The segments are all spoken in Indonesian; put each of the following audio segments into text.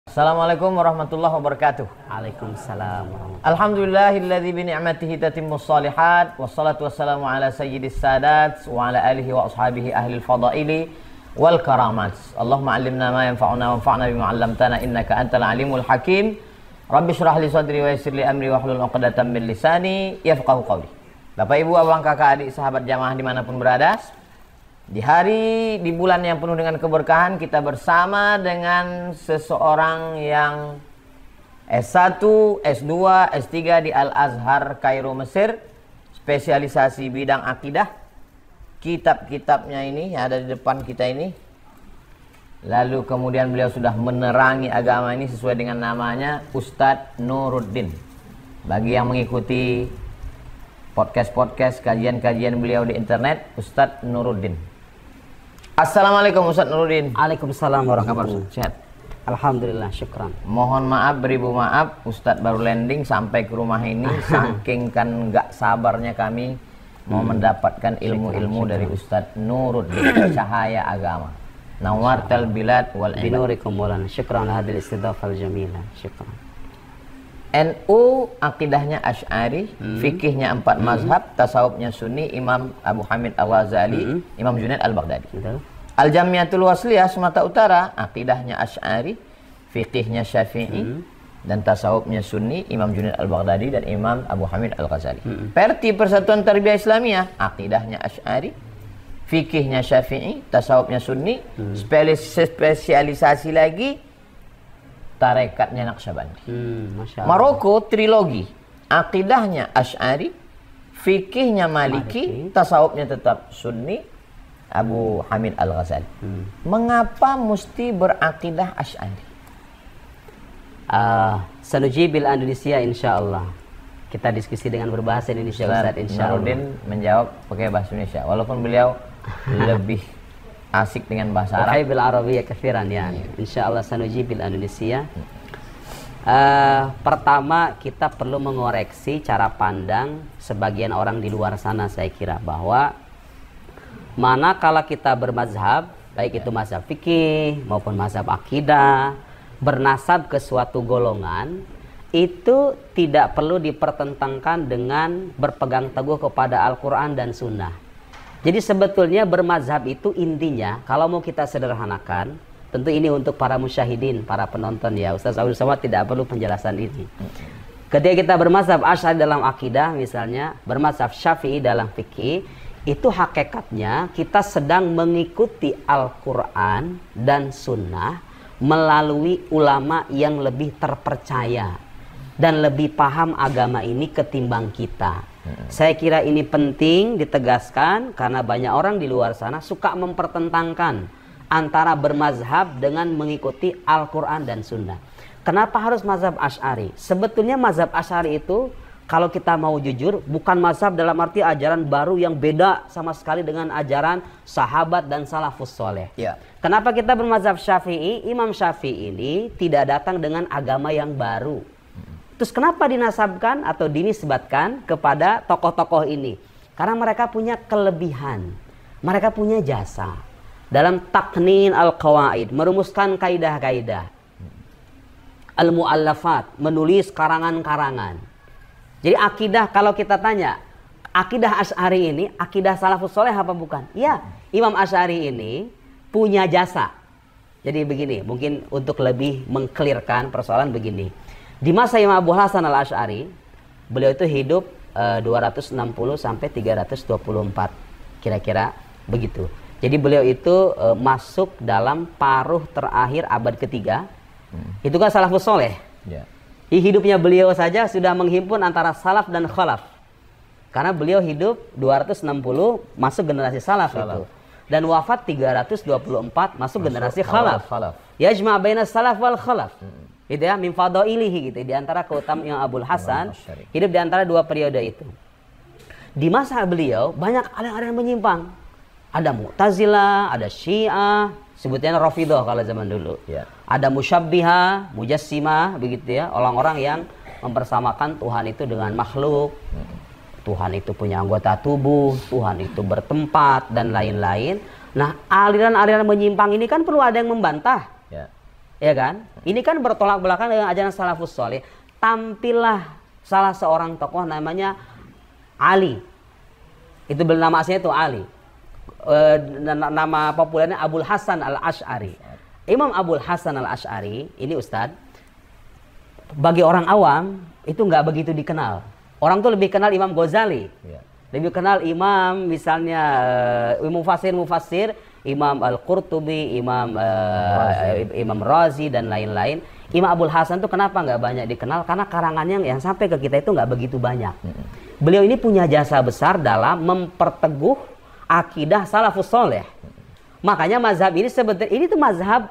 Assalamualaikum warahmatullahi wabarakatuh. Waalaikumsalam. Alhamdulillahilladzi bi ni'matihi tatimmus shalihat wassalatu wassalamu ala sayyidis sadat wa ala alihi wa ashabihi ahlil fadaili wal karamat. Allahumma 'allimna ma yanfa'una wanfa'na bima 'allamtana innaka antal alimul hakim. Rabbi shrah li sadri wa yassir li amri wahlul 'uqdatam min lisani yafqahu qawli. Bapak Ibu, abang kakak adik sahabat jamaah dimanapun berada, di bulan yang penuh dengan keberkahan, kita bersama dengan seseorang yang S1, S2, S3 di Al-Azhar Kairo Mesir, spesialisasi bidang akidah. Kitab-kitabnya ini yang ada di depan kita ini. Lalu kemudian beliau sudah menerangi agama ini sesuai dengan namanya, Ustadz Nuruddin. Bagi yang mengikuti podcast-podcast, kajian-kajian beliau di internet, Ustadz Nuruddin. Assalamualaikum Ustadz Nuruddin. Waalaikumsalam warahmatullahi wabarakatuh. Sehat? Alhamdulillah, syukran. Mohon maaf, beribu maaf, Ustadz baru landing sampai ke rumah ini. Saking kan gak sabarnya kami mau mendapatkan ilmu-ilmu dari Ustadz Nuruddin, cahaya agama. Nawartal bilad wal binurikum walan. Syukran hadil istidafal jamilah. Syukran. NU akidahnya Asy'ari, fikihnya 4 mazhab, tasawufnya Sunni, Imam Abu Hamid Al-Ghazali, Imam Junaid Al-Baghdadi. Al-Jamiatul Wasliyah Sumatera Utara, akidahnya Asy'ari, fikihnya Syafi'i, dan tasawufnya Sunni, Imam Junaid Al-Baghdadi dan Imam Abu Hamid Al-Ghazali. Perti Persatuan Tarbiyah Islamiyah, akidahnya Asy'ari, fikihnya Syafi'i, tasawufnya Sunni, spesialisasi lagi tarekatnya Naqsyabandi. Maroko trilogi, akidahnya Asy'ari, fikihnya Maliki, tasawufnya tetap Sunni, Abu Hamid Al-Ghazali. Mengapa mesti berakidah Asy'ari? Sanujibil Indonesia insyaallah. Kita diskusi dengan berbahasa Indonesia, Ustaz, insyaallah. Nuruddin menjawab pakai bahasa Indonesia, walaupun beliau lebih asik dengan bahasa Arab. Bil Arabiyyah katsiran ya. Insyaallah sanujibil Indonesia. Pertama kita perlu mengoreksi cara pandang sebagian orang di luar sana, saya kira bahwa manakala kita bermazhab, baik itu mazhab fikih maupun mazhab akidah, bernasab ke suatu golongan, itu tidak perlu dipertentangkan dengan berpegang teguh kepada Al-Quran dan Sunnah. Jadi sebetulnya bermazhab itu intinya, kalau mau kita sederhanakan, tentu ini untuk para musyahidin, para penonton ya, Ustaz Abdul Somad tidak perlu penjelasan ini. Ketika kita bermazhab Asy'ari dalam akidah misalnya, bermazhab Syafi'i dalam fikih, itu hakikatnya kita sedang mengikuti Al-Quran dan Sunnah melalui ulama yang lebih terpercaya dan lebih paham agama ini ketimbang kita. Saya kira ini penting ditegaskan karena banyak orang di luar sana suka mempertentangkan antara bermazhab dengan mengikuti Al-Quran dan Sunnah. Kenapa harus mazhab Asy'ari? Sebetulnya mazhab Asy'ari itu, kalau kita mau jujur, bukan mazhab dalam arti ajaran baru yang beda sama sekali dengan ajaran sahabat dan salafus soleh. Kenapa kita bermazhab Syafi'i? Imam Syafi'i ini tidak datang dengan agama yang baru. Terus kenapa dinasabkan atau dinisbatkan kepada tokoh-tokoh ini? Karena mereka punya kelebihan, mereka punya jasa dalam taqnin al-qawaid, merumuskan kaidah-kaidah, al-mu'allafat, menulis karangan-karangan. Jadi akidah, kalau kita tanya, akidah Asy'ari ini, akidah salafus soleh apa bukan? Ya, Imam Asy'ari ini punya jasa. Jadi begini, mungkin untuk lebih mengklirkan persoalan begini. Di masa Imam Abu Hasan Al-Asy'ari, beliau itu hidup 260 sampai 324 kira-kira begitu. Jadi beliau itu masuk dalam paruh terakhir abad ketiga. Itu kan salafus soleh. Di hidupnya beliau saja sudah menghimpun antara salaf dan khalaf. Karena beliau hidup 260 masuk generasi salaf. Itu. Dan wafat 324 masuk generasi khalaf. Yajma' baina salaf wal khalaf. Gitu ya, min fadailihi gitu, di antara keutamaan yang Abul Hasan hidup di antara dua periode itu. Di masa beliau banyak aliran menyimpang. Ada Mu'tazilah, ada Syiah, sebutnya Rafidhah kalau zaman dulu. Ada Musyabbihah, Mujassimah, begitu ya, orang-orang yang mempersamakan Tuhan itu dengan makhluk. Tuhan itu punya anggota tubuh, Tuhan itu bertempat dan lain-lain. Nah, aliran-aliran menyimpang ini kan perlu ada yang membantah. ya kan? Ini kan bertolak belakang dengan ajaran salafus soleh. Tampillah salah seorang tokoh namanya Ali. Itu bernama aslinya itu Ali. Nama populernya Abul Hasan Al-Asy'ari. Imam Abul Hasan Al-Asy'ari ini Ustadz, bagi orang awam itu nggak begitu dikenal. Orang tuh lebih kenal Imam Ghazali, lebih kenal Imam misalnya mufassir, Imam Al-Qurtubi, Imam Razi dan lain-lain. Imam Abul Hasan tuh kenapa nggak banyak dikenal? Karena karangannya yang sampai ke kita itu nggak begitu banyak. Beliau ini punya jasa besar dalam memperteguh akidah salafus soleh. Makanya mazhab ini sebetulnya ini tuh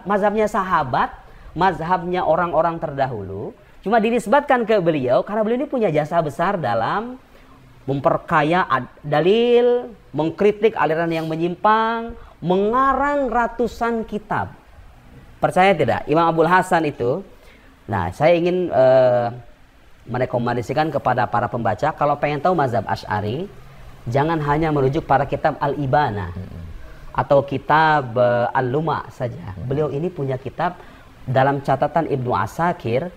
mazhabnya sahabat, mazhabnya orang-orang terdahulu. Cuma dinisbatkan ke beliau karena beliau ini punya jasa besar dalam memperkaya dalil, mengkritik aliran yang menyimpang, mengarang ratusan kitab. Percaya tidak? Imam Abul Hasan itu, nah saya ingin merekomendasikan kepada para pembaca, kalau pengen tahu mazhab Asy'ari, jangan hanya merujuk pada kitab Al-Ibana atau kitab Al-Luma saja. Beliau ini punya kitab dalam catatan Ibnu Asakir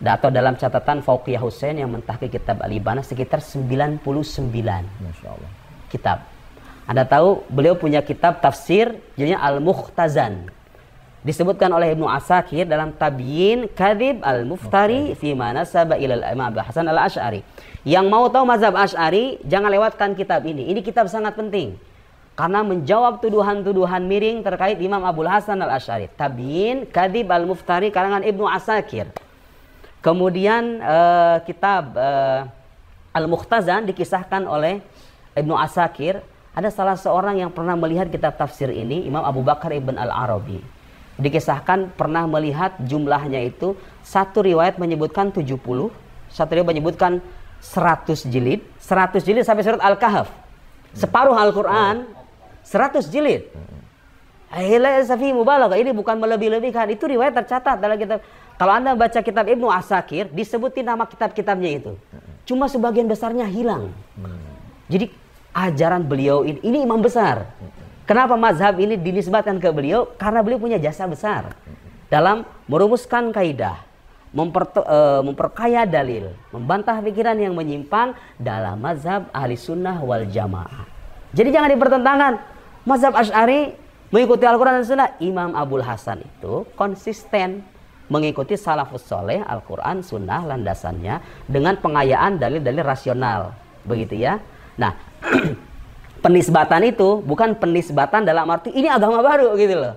atau dalam catatan Fauqiyah Husain yang mentahqiq kitab Al-Ibana sekitar 99 Masya Allah. kitab. Anda tahu beliau punya kitab tafsir judulnya Al-Mukhtazan. Disebutkan oleh Ibnu Asakir dalam Tabyin Kadhib Al-Muftari fi ma nasaba ila Imam Abul Hasan Al-Asy'ari. Yang mau tahu mazhab Asy'ari jangan lewatkan kitab ini. Ini kitab sangat penting karena menjawab tuduhan-tuduhan miring terkait Imam Abul Hasan Al-Asy'ari. Tabyin Kadhib Al-Muftari karangan Ibnu Asakir. Kemudian kitab Al-Mukhtazan dikisahkan oleh Ibnu Asakir. Ada salah seorang yang pernah melihat kitab tafsir ini, Imam Abu Bakar Ibn Al-Arabi. Dikisahkan pernah melihat jumlahnya itu, satu riwayat menyebutkan 70, satu riwayat menyebutkan 100 jilid. 100 jilid sampai surat Al-Kahf. Separuh Al-Quran 100 jilid. Ini bukan melebih-lebihkan, itu riwayat tercatat dalam kitab. Kalau Anda baca kitab Ibnu Asakir, disebutin nama kitab-kitabnya itu. Cuma sebagian besarnya hilang. Jadi ajaran beliau ini imam besar. Kenapa mazhab ini dinisbatkan ke beliau? Karena beliau punya jasa besar dalam merumuskan kaidah, memperkaya dalil, membantah pikiran yang menyimpang dalam mazhab ahli sunnah wal jamaah. Jadi jangan dipertentangkan. Mazhab Asy'ari mengikuti Al-Quran dan Sunnah. Imam Abul Hasan itu konsisten mengikuti salafus soleh, Al-Quran, Sunnah landasannya dengan pengayaan dalil-dalil rasional. Begitu ya. Nah, penisbatan itu bukan penisbatan dalam arti ini agama baru gitu loh.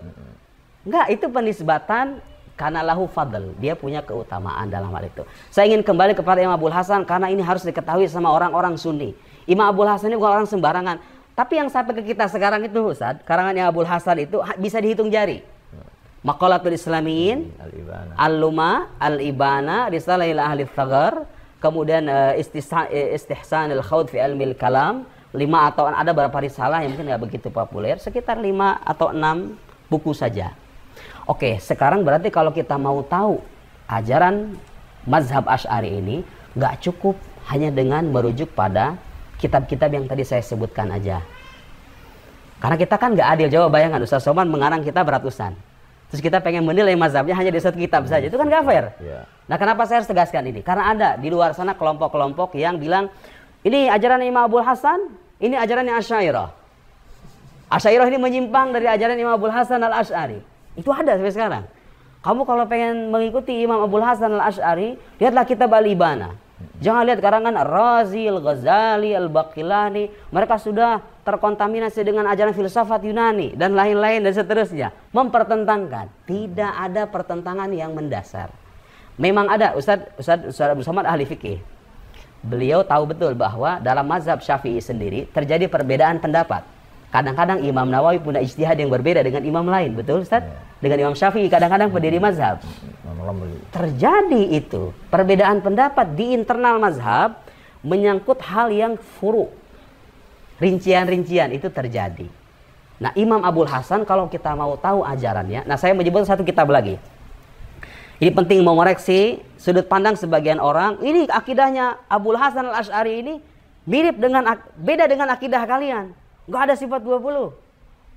Enggak, itu penisbatan karena lahu fadl. Dia punya keutamaan dalam hal itu. Saya ingin kembali kepada Imam Abul Hasan karena ini harus diketahui sama orang-orang Sunni. Imam Abul Hasan ini bukan orang sembarangan. Tapi yang sampai ke kita sekarang itu Ustaz, karangan Imam Abul Hasan itu bisa dihitung jari. Maqalatul Islamiyin, Al-Luma, Al-Ibana, Risalah ila Ahli Tsaghar, kemudian Istihsan al-Khawd fi Ilmil Kalam, 5 atau ada beberapa risalah yang mungkin nggak begitu populer, sekitar 5 atau 6 buku saja. Oke, sekarang berarti kalau kita mau tahu ajaran mazhab Asy'ari ini, nggak cukup hanya dengan merujuk pada kitab-kitab yang tadi saya sebutkan aja. Karena kita kan nggak adil. Coba bayangkan Ustaz Somad mengarang kitab ratusan. Terus kita pengen menilai mazhabnya hanya di satu kitab saja. Itu kan nggak fair. Nah, kenapa saya harus tegaskan ini? Karena ada di luar sana kelompok-kelompok yang bilang, ini ajaran Imam Abul Hasan, ini ajarannya Asy'ariyah. Asy'ariyah ini menyimpang dari ajaran Imam Abul Hasan Al-Asy'ari. Itu ada sampai sekarang. Kamu kalau pengen mengikuti Imam Abul Hasan Al-Asy'ari, lihatlah kitab Al-Ibana. Jangan lihat karangan Ar-Razi, Al-Ghazali, Al-Baqillani. Mereka sudah terkontaminasi dengan ajaran filsafat Yunani dan lain-lain dan seterusnya. Mempertentangkan. Tidak ada pertentangan yang mendasar. Memang ada Ustaz Abdul Somad ahli fikih. Beliau tahu betul bahwa dalam mazhab Syafi'i sendiri terjadi perbedaan pendapat. Kadang-kadang Imam Nawawi punya ijtihad yang berbeda dengan imam lain, betul Ustaz? Dengan Imam Syafi'i kadang-kadang pendiri mazhab. Terjadi itu perbedaan pendapat di internal mazhab menyangkut hal yang furu. Rincian-rincian itu terjadi. Nah, Imam Abul Hasan kalau kita mau tahu ajarannya, nah saya menyebut satu kitab lagi. Ini penting mengoreksi sudut pandang sebagian orang. Ini akidahnya Abul Hasan Al-Asy'ari ini mirip dengan beda dengan akidah kalian. Enggak ada sifat 20.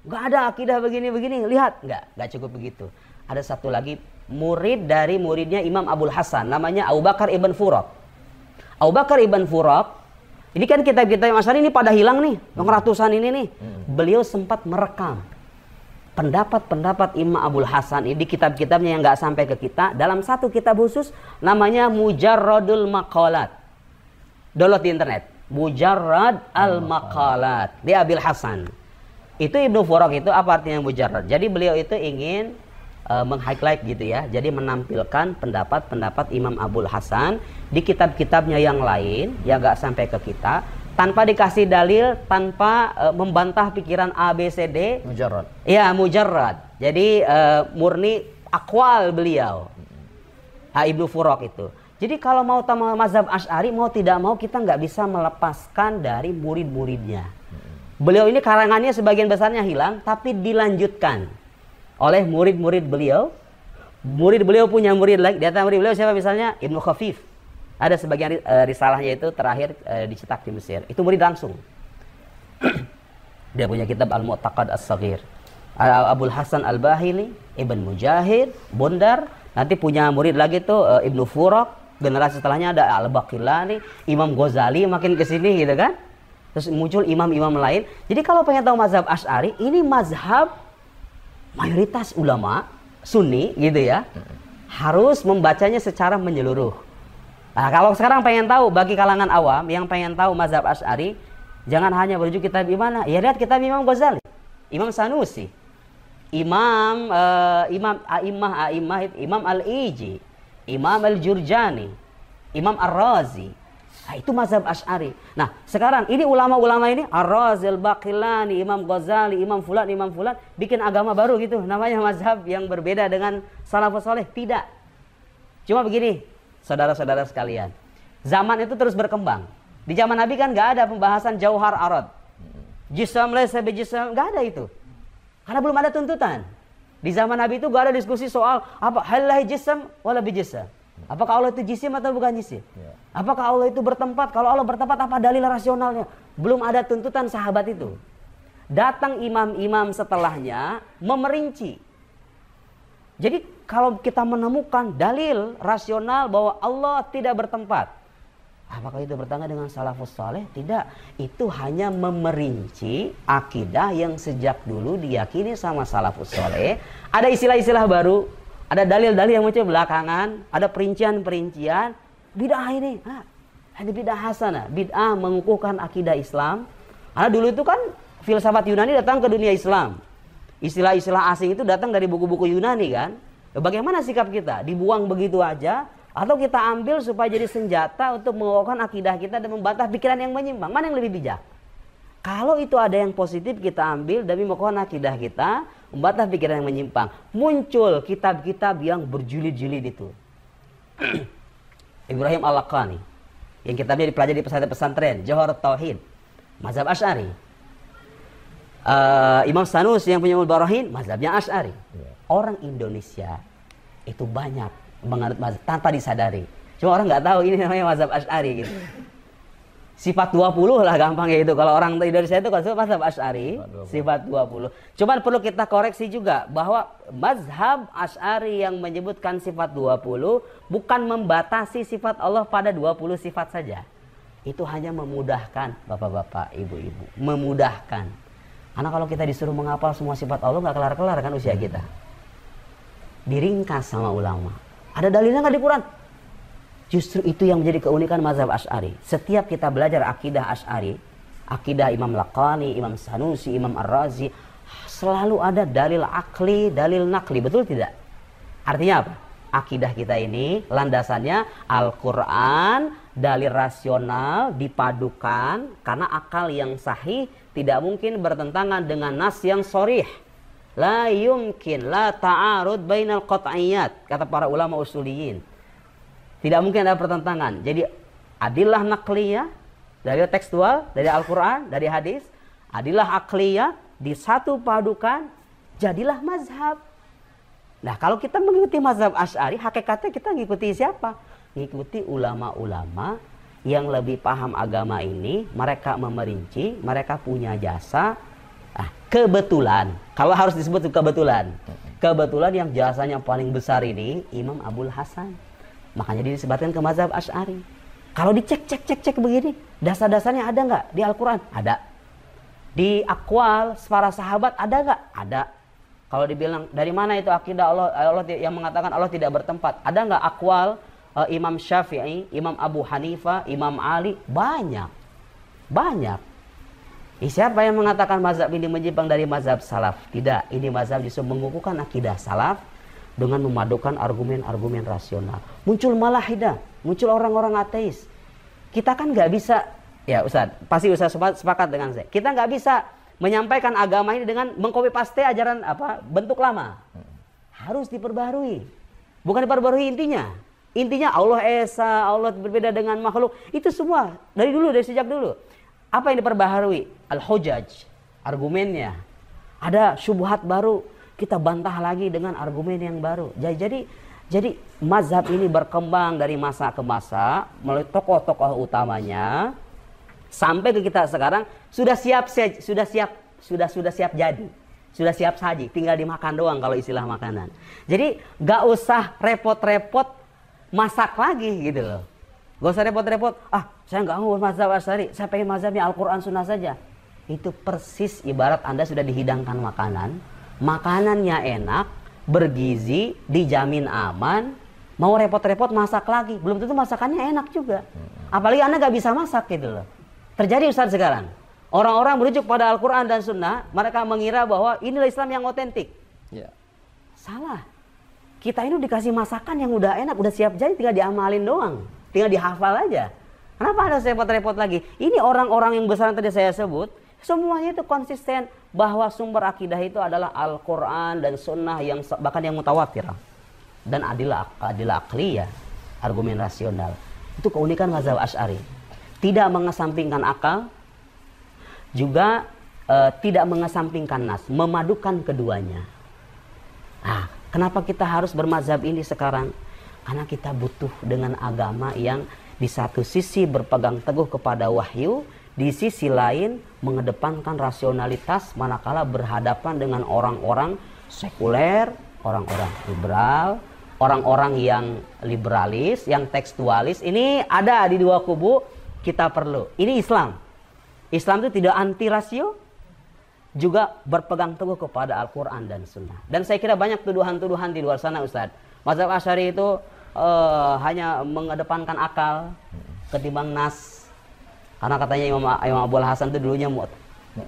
Enggak ada akidah begini-begini. Lihat, enggak cukup begitu. ada satu lagi murid dari muridnya Imam Abul Hasan, namanya Abu Bakar ibn Furaq. Abu Bakar ibn Furaq, ini kan kitab-kitab Imam Asy'ari ini pada hilang nih, yang ratusan ini nih. Beliau sempat merekam pendapat-pendapat Imam Abul Hasan ini di kitab-kitabnya yang nggak sampai ke kita, dalam satu kitab khusus namanya Mujarradul Maqalat. Download di internet, Mujarrad al-Maqalat di Abil Hasan. Itu Ibnu Furaq itu apa artinya mujarrad? Jadi beliau itu ingin meng-highlight gitu ya. Jadi menampilkan pendapat-pendapat Imam Abul Hasan di kitab-kitabnya yang lain yang nggak sampai ke kita, tanpa dikasih dalil, tanpa membantah pikiran A, B, C, D. Mujarrad. Ya, mujarrad. Jadi murni akwal beliau. Ibnu Furaq itu. Jadi kalau mau mazhab Asy'ari, mau tidak mau kita nggak bisa melepaskan dari murid-muridnya. Beliau ini karangannya sebagian besarnya hilang, tapi dilanjutkan oleh murid-murid beliau. Murid beliau punya murid lagi. Di antara murid beliau siapa misalnya? Ibnu Khafif. Ada sebagian risalahnya itu terakhir dicetak di Mesir. Itu murid langsung. Dia punya kitab Al-Mu'taqad As-Saghir. Abul Hasan Al-Bahili, Ibn Mujahid, Bundar. Nanti punya murid lagi tuh Ibnu Furaq. Generasi setelahnya ada Al-Baqillani, Imam Ghazali, makin ke sini gitu kan. Terus muncul imam-imam lain. Jadi kalau pengen tahu mazhab Asy'ari, ini mazhab mayoritas ulama Sunni gitu ya. Harus membacanya secara menyeluruh. Nah, kalau sekarang pengen tahu bagi kalangan awam yang pengen tahu mazhab Asy'ari, jangan hanya merujuk kitab mana? Ya lihat kitab Imam Ghazali, Imam Sanusi, Imam Imam Al-Iji, Imam Al-Jurjani, Imam Ar-Razi. Nah, itu mazhab Asy'ari. Nah, sekarang ini ulama-ulama ini Ar-Razi, Al-Baqillani, Imam Ghazali, Imam Fulan bikin agama baru gitu, namanya mazhab yang berbeda dengan salafus saleh. Tidak. Cuma begini, saudara-saudara sekalian, zaman itu terus berkembang. Di zaman Nabi kan nggak ada pembahasan jauhar arad, jisam laysa bijisam, nggak ada itu, karena belum ada tuntutan. Di zaman Nabi itu nggak ada diskusi soal apa hal jisam wala bijisam, apakah Allah itu jisim atau bukan jisim, apakah Allah itu bertempat, kalau Allah bertempat apa dalil rasionalnya. Belum ada tuntutan sahabat itu. Datang imam-imam setelahnya memerinci. Jadi kalau kita menemukan dalil rasional bahwa Allah tidak bertempat, apakah itu bertentangan dengan salafus saleh? Tidak. Itu hanya memerinci akidah yang sejak dulu diyakini sama salafus saleh. Ada istilah-istilah baru, ada dalil-dalil yang muncul belakangan, ada perincian-perincian. Bid'ah ini, ada bid'ah hasanah, bid'ah mengukuhkan akidah Islam. Karena dulu itu kan filsafat Yunani datang ke dunia Islam. Istilah-istilah asing itu datang dari buku-buku Yunani kan. Bagaimana sikap kita? Dibuang begitu aja atau kita ambil supaya jadi senjata untuk mengokohkan akidah kita dan membantah pikiran yang menyimpang? Mana yang lebih bijak? Kalau itu ada yang positif kita ambil demi mengokohkan akidah kita, membantah pikiran yang menyimpang. Muncul kitab-kitab yang berjilid-jilid itu. Ibrahim Al-Laqani yang kitabnya dipelajari di pesantren-pesantren, Jawharat Tauhid, mazhab Asy'ari. Imam Sanusi yang punya Barahin, mazhabnya Asy'ari. Orang Indonesia itu banyak menganut mazhab tanpa disadari. Cuma orang nggak tahu ini namanya mazhab Asy'ari gitu. Sifat 20 lah gampangnya itu. Kalau orang Indonesia itu kalau mazhab Asy'ari, sifat 20. Cuma perlu kita koreksi juga bahwa mazhab Asy'ari yang menyebutkan sifat 20 bukan membatasi sifat Allah pada 20 sifat saja. Itu hanya memudahkan bapak-bapak, ibu-ibu, memudahkan. Karena kalau kita disuruh menghafal semua sifat Allah nggak kelar-kelar kan usia kita. Diringkas sama ulama. Ada dalilnya nggak di Quran? Justru itu yang menjadi keunikan mazhab Asy'ari. Setiap kita belajar akidah Asy'ari, akidah Imam Laqani, Imam Sanusi, Imam Ar-Razi, selalu ada dalil akli, dalil nakli, betul tidak? Artinya apa? Akidah kita ini landasannya Al-Quran, dalil rasional dipadukan karena akal yang sahih tidak mungkin bertentangan dengan nas yang sharih. La yumkin la ta'arud bainal qat'iyat, kata para ulama usuliyin. Tidak mungkin ada pertentangan. Jadi adillah nakliyah, dalil tekstual dari Al-Quran, dari hadis, adillah akliyah disatu padukan, jadilah mazhab. Nah, kalau kita mengikuti mazhab Asy'ari, hakikatnya kita mengikuti siapa? Mengikuti ulama-ulama yang lebih paham agama ini, mereka memerinci, mereka punya jasa. Nah, kebetulan, kalau harus disebut kebetulan, Kebetulan yang jasanya paling besar ini Imam Abul Hasan. Makanya disebutkan ke mazhab Asy'ari. Kalau dicek begini, dasar-dasarnya ada nggak di Al-Quran? Ada. Di akwal para sahabat ada nggak? Ada. Kalau dibilang dari mana itu akidah Allah yang mengatakan Allah tidak bertempat? Ada nggak akwal Imam Syafi'i, Imam Abu Hanifah, Imam Ali? Banyak. Siapa yang mengatakan mazhab ini menyimpang dari mazhab salaf? Tidak. Ini mazhab justru mengukuhkan akidah salaf dengan memadukan argumen-argumen rasional. Muncul malahidah, muncul orang-orang ateis. Kita kan nggak bisa, ya Ustaz, pasti Ustaz sepakat dengan saya. Kita nggak bisa menyampaikan agama ini dengan mengcopy paste ajaran bentuk lama. Harus diperbarui. Bukan diperbarui intinya. Intinya Allah Esa, Allah berbeda dengan makhluk. Itu semua dari sejak dulu. Apa yang diperbaharui? Al-Hujaj, argumennya. Ada syubhat baru, kita bantah lagi dengan argumen yang baru. Jadi mazhab ini berkembang dari masa ke masa melalui tokoh-tokoh utamanya sampai ke kita sekarang sudah siap jadi. Sudah siap saji, tinggal dimakan doang kalau istilah makanan. Jadi gak usah repot-repot masak lagi gitu loh. Gak usah repot-repot, saya nggak mau mazhab Asy'ari, saya pengen mazhabnya Al-Quran Sunnah saja. Itu persis ibarat Anda sudah dihidangkan makanan, makanannya enak, bergizi, dijamin aman, mau repot-repot masak lagi, belum tentu masakannya enak juga. Apalagi Anda nggak bisa masak gitu loh. Terjadi Ustaz sekarang, orang-orang merujuk pada Al-Quran dan Sunnah, mereka mengira bahwa inilah Islam yang otentik. Salah. Kita ini dikasih masakan yang udah enak, udah siap jadi, tinggal diamalin doang. Tinggal dihafal aja. Kenapa harus repot-repot lagi? Ini orang-orang yang besar yang tadi saya sebut, semuanya itu konsisten bahwa sumber akidah itu adalah Al-Quran dan Sunnah yang bahkan yang mutawatir. Dan adilah akliyah, argumen rasional. Itu keunikan mazhab Asy'ari. Tidak mengesampingkan akal, juga tidak mengesampingkan nas, memadukan keduanya. Kenapa kita harus bermazhab ini sekarang? Karena kita butuh dengan agama yang di satu sisi berpegang teguh kepada wahyu, di sisi lain mengedepankan rasionalitas manakala berhadapan dengan orang-orang sekuler, orang-orang liberal, orang-orang yang liberalis, yang tekstualis. Ini ada di dua kubu, kita perlu. Ini Islam. Islam itu tidak anti rasio, juga berpegang teguh kepada Al-Quran dan Sunnah. Dan saya kira banyak tuduhan-tuduhan di luar sana Ustaz. Mazhab Asy'ari itu hanya mengedepankan akal ketimbang nas. Karena katanya Imam Abul Hasan itu dulunya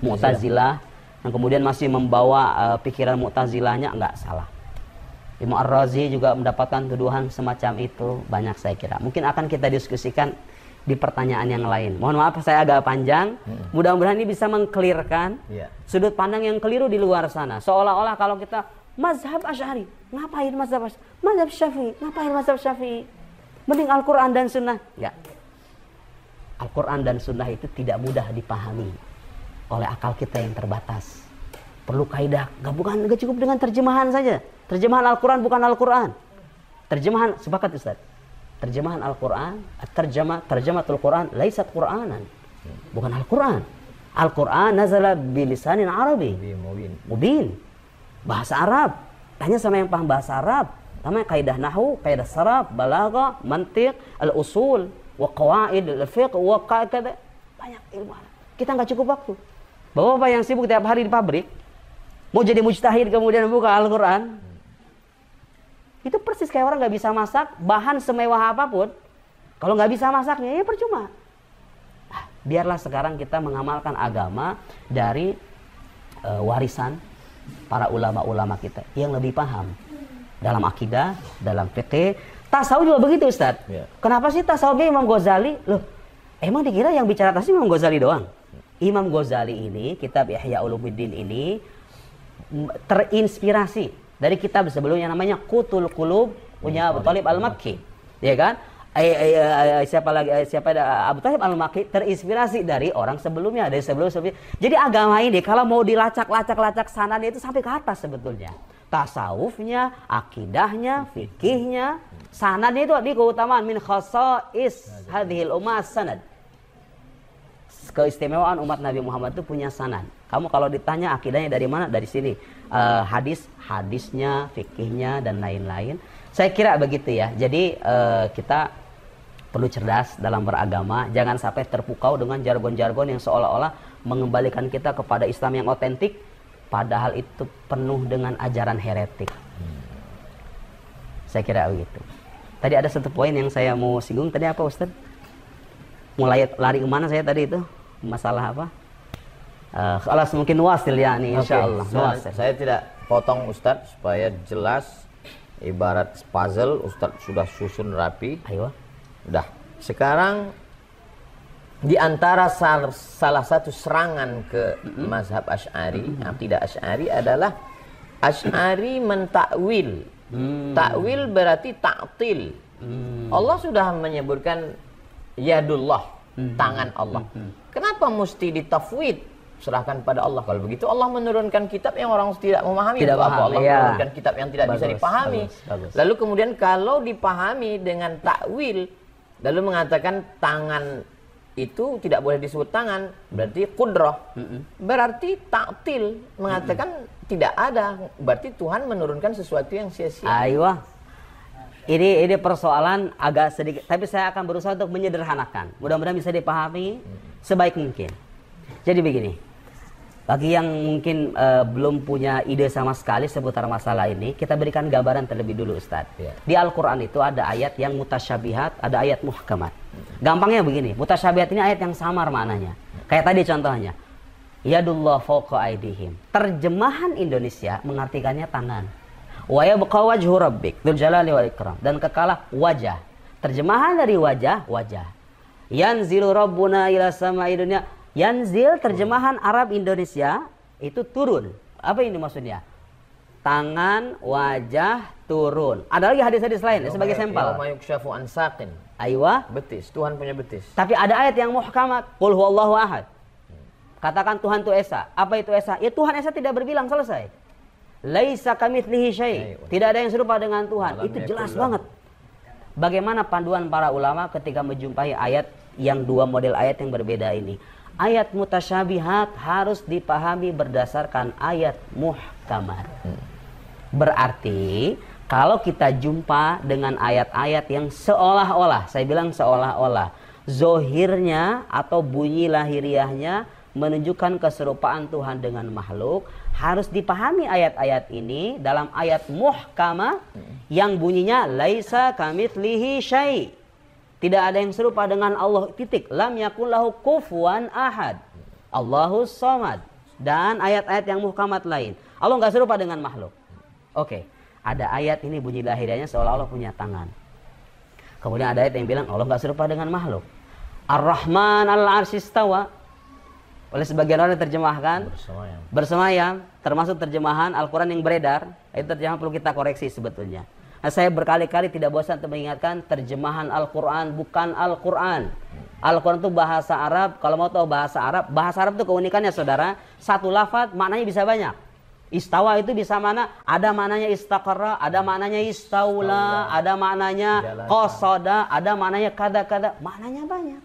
Mu'tazilah, yang kemudian masih membawa pikiran Mu'tazilahnya, enggak salah. Imam Ar-Razi juga mendapatkan tuduhan semacam itu, banyak saya kira. Mungkin akan kita diskusikan di pertanyaan yang lain. Mohon maaf saya agak panjang. Mudah-mudahan ini bisa mengklirkan sudut pandang yang keliru di luar sana. Seolah-olah kalau kita mazhab Asy'ari, ngapain mazhab Asy'ari? Mazhab Syafi'i, ngapain mazhab Syafi'i? Mending Al-Quran dan Sunnah. Ya. Al-Quran dan Sunnah itu tidak mudah dipahami oleh akal kita yang terbatas. Perlu kaidah, gak cukup dengan terjemahan saja. Terjemahan Al-Quran bukan Al-Quran. Terjemahan, sepakat Ustaz. Terjemahan Al-Quran, terjemahatul Quran laisat Qur'anan. Bukan Al-Quran. Al-Quran nazala bilisanin Arabi. Mubin. Bahasa Arab. Tanya sama yang paham bahasa Arab. Namanya kaidah nahwu, kaidah saraf, balaghah, mantiq, al-usul, wa qawaid al-fiqh, wa qaidah. Banyak ilmu Arab. Kita nggak cukup waktu. Bapak-bapak yang sibuk tiap hari di pabrik, mau jadi mujtahid kemudian buka Al-Quran, itu persis kayak orang nggak bisa masak, bahan semewah apapun, kalau nggak bisa masaknya ya percuma. Biarlah sekarang kita mengamalkan agama dari warisan para ulama-ulama kita yang lebih paham dalam akidah, dalam fikih. Tasawuf juga begitu Ustaz. Kenapa sih tasawufnya Imam Ghazali? Loh, emang dikira yang bicara tasawuf Imam Ghazali doang? Imam Ghazali ini, kitab Ihya Ulumuddin ini terinspirasi dari kitab sebelumnya namanya Qutul Qulub punya Abu Thalib Al-Makki, ya kan? Siapa Abu Thalib Al-Makki terinspirasi dari orang sebelumnya, dari sebelumnya. Jadi agama ini kalau mau dilacak sanadnya itu sampai ke atas sebetulnya. Tasawufnya, akidahnya, fikihnya, sanadnya itu di keutamaan min khasais hadhil ummah sanad. keistimewaan umat Nabi Muhammad itu punya sanad. Kamu kalau ditanya akidahnya dari mana? Dari sini. Hadisnya, fikihnya dan lain-lain. Saya kira begitu ya. Jadi kita perlu cerdas dalam beragama. Jangan sampai terpukau dengan jargon-jargon yang seolah-olah mengembalikan kita kepada Islam yang otentik, padahal itu penuh dengan ajaran heretik. Saya kira begitu. Tadi ada satu poin yang saya mau singgung. Tadi apa Ustaz? Mulai lari kemana saya tadi itu? Masalah apa? Alas mungkin wasil ya nih, insya Allah. Saya tidak potong Ustadz supaya jelas. Ibarat puzzle, Ustadz sudah susun rapi. Ayo. Udah. Sekarang di antara salah satu serangan ke mazhab Asy'ari, akidah Asy'ari adalah Asy'ari mentakwil. Takwil berarti ta'til. Allah sudah menyebutkan yadullah, tangan Allah. Kenapa mesti ditafwid? Serahkan pada Allah. Kalau begitu Allah menurunkan kitab yang orang tidak memahami. Tidak paham, Allah menurunkan kitab yang tidak bisa dipahami. Bagus. Lalu kemudian kalau dipahami dengan takwil, lalu mengatakan tangan itu tidak boleh disebut tangan, berarti qudrah. Berarti ta'til, mengatakan tidak ada, berarti Tuhan menurunkan sesuatu yang sia-sia. Aywa. Ini persoalan agak sedikit, tapi saya akan berusaha untuk menyederhanakan. Mudah-mudahan bisa dipahami sebaik mungkin. Jadi begini, bagi yang mungkin belum punya ide sama sekali seputar masalah ini, kita berikan gambaran terlebih dulu Ustadz. Di Al-Quran itu ada ayat yang mutasyabihat, ada ayat muhkamat. Gampangnya begini, mutasyabihat ini ayat yang samar maknanya. Kayak tadi contohnya, yadullah fawqa aydihim. Terjemahan Indonesia mengartikannya tangan. Wa yabqa wajhu rabbik dzul jalali wal ikram, dan kekalah wajah. Terjemahan dari wajah, wajah. Yanzilu rabbuna ila sama'i dunya. Yanzil terjemahan Arab Indonesia itu turun. Apa ini maksudnya? Tangan, wajah, turun. Ada lagi hadis-hadis lain sebagai sampel. Yauma yukshafu an saqin. Aywa. Betis, Tuhan punya betis. Tapi ada ayat yang muhkamat. Qul huwallahu ahad. Katakan Tuhan itu Esa. Apa itu Esa? Ya Tuhan Esa tidak berbilang, selesai. Laisa kamitslihi syai'. Tidak ada yang serupa dengan Tuhan. Itu jelas banget. Bagaimana panduan para ulama ketika menjumpai ayat yang dua model ayat yang berbeda ini? Ayat mutasyabihat harus dipahami berdasarkan ayat muhkamat. Berarti kalau kita jumpa dengan ayat-ayat yang seolah-olah, saya bilang seolah-olah, zohirnya atau bunyi lahiriahnya menunjukkan keserupaan Tuhan dengan makhluk, harus dipahami ayat-ayat ini dalam ayat muhkamah yang bunyinya laisa kamitslihi syai'. Tidak ada yang serupa dengan Allah, titik. Lam yakul lahu kufuwan ahad. Allahus somad. Dan ayat-ayat yang muhkamat lain. Allah nggak serupa dengan makhluk. Oke. Ada ayat ini bunyi lahiriahnya seolah-olah punya tangan. Kemudian ada ayat yang bilang Allah nggak serupa dengan makhluk. Ar-Rahman al-Arsy istawa. Oleh sebagian orang terjemahkan bersemayam. Termasuk terjemahan Al-Quran yang beredar. Itu terjemahan perlu kita koreksi sebetulnya. Nah, saya berkali-kali tidak bosan untuk mengingatkan terjemahan Al-Quran bukan Al-Quran. Al-Quran itu bahasa Arab. Kalau mau tahu bahasa Arab itu keunikannya saudara, satu lafaz maknanya bisa banyak. Istawa itu bisa mana? Ada maknanya istaqarra, ada maknanya istaula, ada maknanya qasada, ada maknanya kada-kada. Maknanya banyak.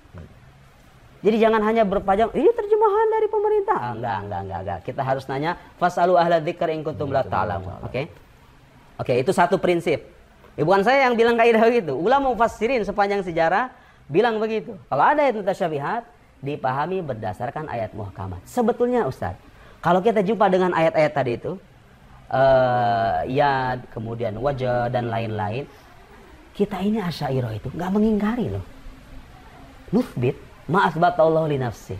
Jadi jangan hanya berpajang, ini terjemahan dari pemerintah. Enggak. Kita harus nanya, fasalu ahla dzikr in kuntum la ta'lamun. Oke, itu satu prinsip. Bukan saya yang bilang kaidah begitu. Ulama mufassirin sepanjang sejarah bilang begitu. Kalau ada ayat mutasyabihat, dipahami berdasarkan ayat muhkamat. Sebetulnya Ustaz, kalau kita jumpa dengan ayat-ayat tadi itu, ya kemudian wajah dan lain-lain, kita ini Asy'ariyah itu nggak mengingkari loh. Nuthbit ma'athbatallahu li nafsi.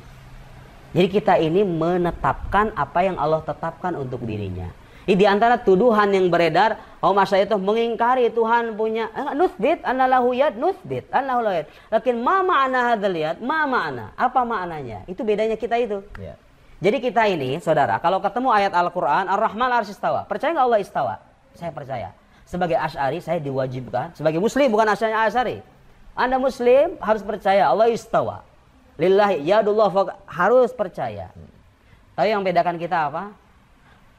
Jadi kita ini menetapkan apa yang Allah tetapkan untuk dirinya. Ini di antara tuduhan yang beredar, Asy'ariyah itu mengingkari Tuhan punya nuthbit annalahu yad, nuthbit annahu la yad. Lakin ma ma'na hadzal yad? Ma ma'na? Apa maknanya? Itu bedanya kita itu. Yeah. Jadi kita ini, saudara, kalau ketemu ayat Al-Qur'an, Ar-Rahman 'arsy istawa. Percaya enggak Allah istawa? Saya percaya. Sebagai Asy'ari saya diwajibkan, sebagai muslim bukan Asy'ari. Anda muslim harus percaya Allah istawa. Lillahi yadullah harus percaya. Tapi yang bedakan kita apa?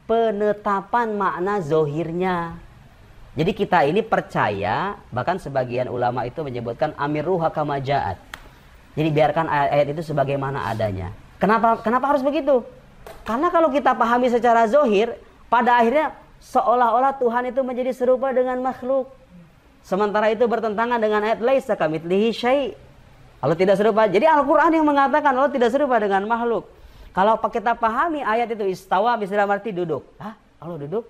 Penetapan makna zohirnya. Jadi kita ini percaya, bahkan sebagian ulama itu menyebutkan amiruha kama ja'at. Jadi biarkan ayat-ayat itu sebagaimana adanya. Kenapa harus begitu? Karena kalau kita pahami secara zohir, pada akhirnya seolah-olah Tuhan itu menjadi serupa dengan makhluk. Sementara itu bertentangan dengan ayat laisa kamitslihi syai'. Allah tidak serupa. Jadi Al-Qur'an yang mengatakan Allah tidak serupa dengan makhluk. Kalau kita pahami ayat itu istawa bisa arti duduk. Hah? Allah duduk?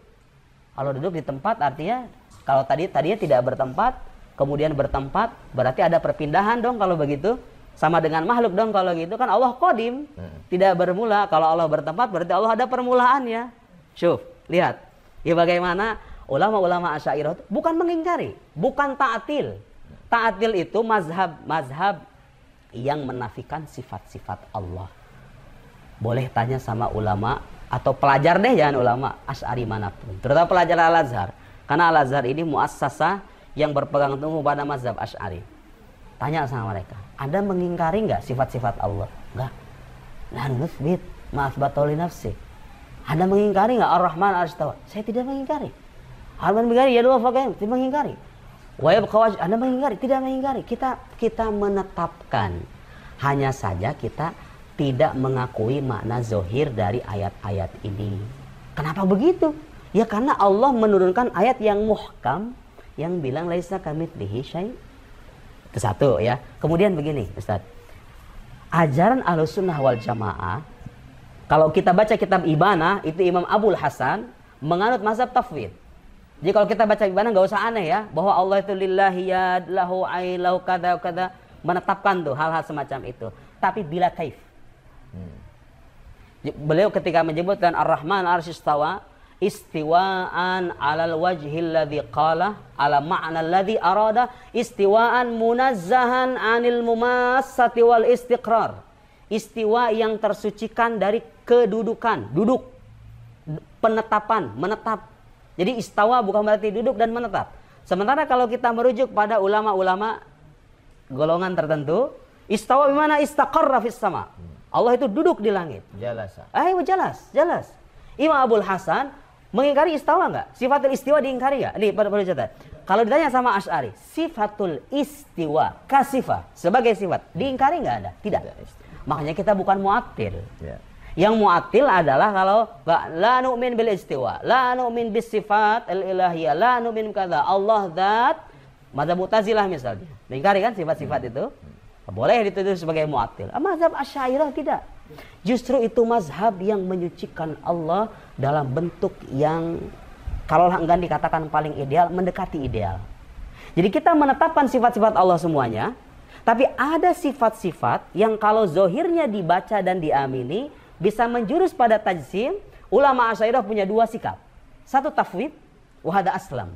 Allah duduk di tempat artinya kalau tadinya tidak bertempat, kemudian bertempat, berarti ada perpindahan dong kalau begitu. Sama dengan makhluk dong kalau gitu kan Allah qadim, tidak bermula. Kalau Allah bertempat berarti Allah ada permulaannya. Syuf, lihat. Ya bagaimana ulama-ulama Asy'ariyah bukan mengingkari, bukan ta'til. Ta'til itu mazhab yang menafikan sifat-sifat Allah. Boleh tanya sama ulama atau pelajar deh, jangan ulama Asy'ari manapun. Terutama pelajar Al-Azhar. Karena Al-Azhar ini muassasah yang berpegang teguh pada mazhab Asy'ari. Tanya sama mereka, Anda mengingkari nggak sifat-sifat Allah? Nggak. Nah, nutsbit ma'athbata li nafsi. Anda mengingkari nggak Ar-Rahman al-Istawa? Saya tidak mengingkari. Ar-Rahman mengingkari, ya dua fakir, tidak mengingkari. Wa yabqa Anda mengingkari, tidak mengingkari. Kita menetapkan. Hanya saja kita tidak mengakui makna zohir dari ayat-ayat ini. Kenapa begitu? Ya karena Allah menurunkan ayat yang muhkam yang bilang laisa kamitslihi syai'. Itu satu ya. Kemudian begini Ustaz, ajaran Ahlussunnah wal Jamaah, kalau kita baca kitab Ibanah itu Imam Abul Hasan menganut mazhab tafwid. Jadi kalau kita baca Ibanah nggak usah aneh ya, bahwa Allah itu lillahi yad lahu ain lahu kada kada, menetapkan tuh hal-hal semacam itu. Tapi bila kaif. Beliau ketika menyebutkan Ar-Rahman al-Istawa istiwaan alal wajhil ladzi qala ala ma'na alladzi arada istiwaan munazzahan anil mumassati wal istiqrar. Istiwa yang tersucikan dari kedudukan, duduk, penetapan, menetap. Jadi istawa bukan berarti duduk dan menetap. Sementara kalau kita merujuk pada ulama-ulama golongan tertentu, istawa bimana istaqarra fis sama. Allah itu duduk di langit. Jalasa. Jelas. Imam Abul Hasan mengingkari istawa enggak? Sifatul istiwa diingkari enggak? Ini perlu catat. Kalau ditanya sama Asy'ari, sifatul istiwa kasifah sebagai sifat diingkari enggak ada? Tidak. Makanya kita bukan mu'attil. Ya. Yang mu'attil adalah kalau la nu'min bil istiwa, la nu'min bis sifat al-ilahiyah, la nu'min kadza. Allah zat, mazhab Mu'tazilah misalnya. Mengingkari kan sifat-sifat itu? Boleh dituduh sebagai mu'attil. Mazhab Asy'ariyah tidak. Justru itu mazhab yang menyucikan Allah dalam bentuk yang kalau enggan dikatakan paling ideal, mendekati ideal. Jadi kita menetapkan sifat-sifat Allah semuanya, tapi ada sifat-sifat yang kalau zohirnya dibaca dan diamini bisa menjurus pada tajsim. Ulama Asy'ariyah punya dua sikap. Satu tafwid, wa hada aslam.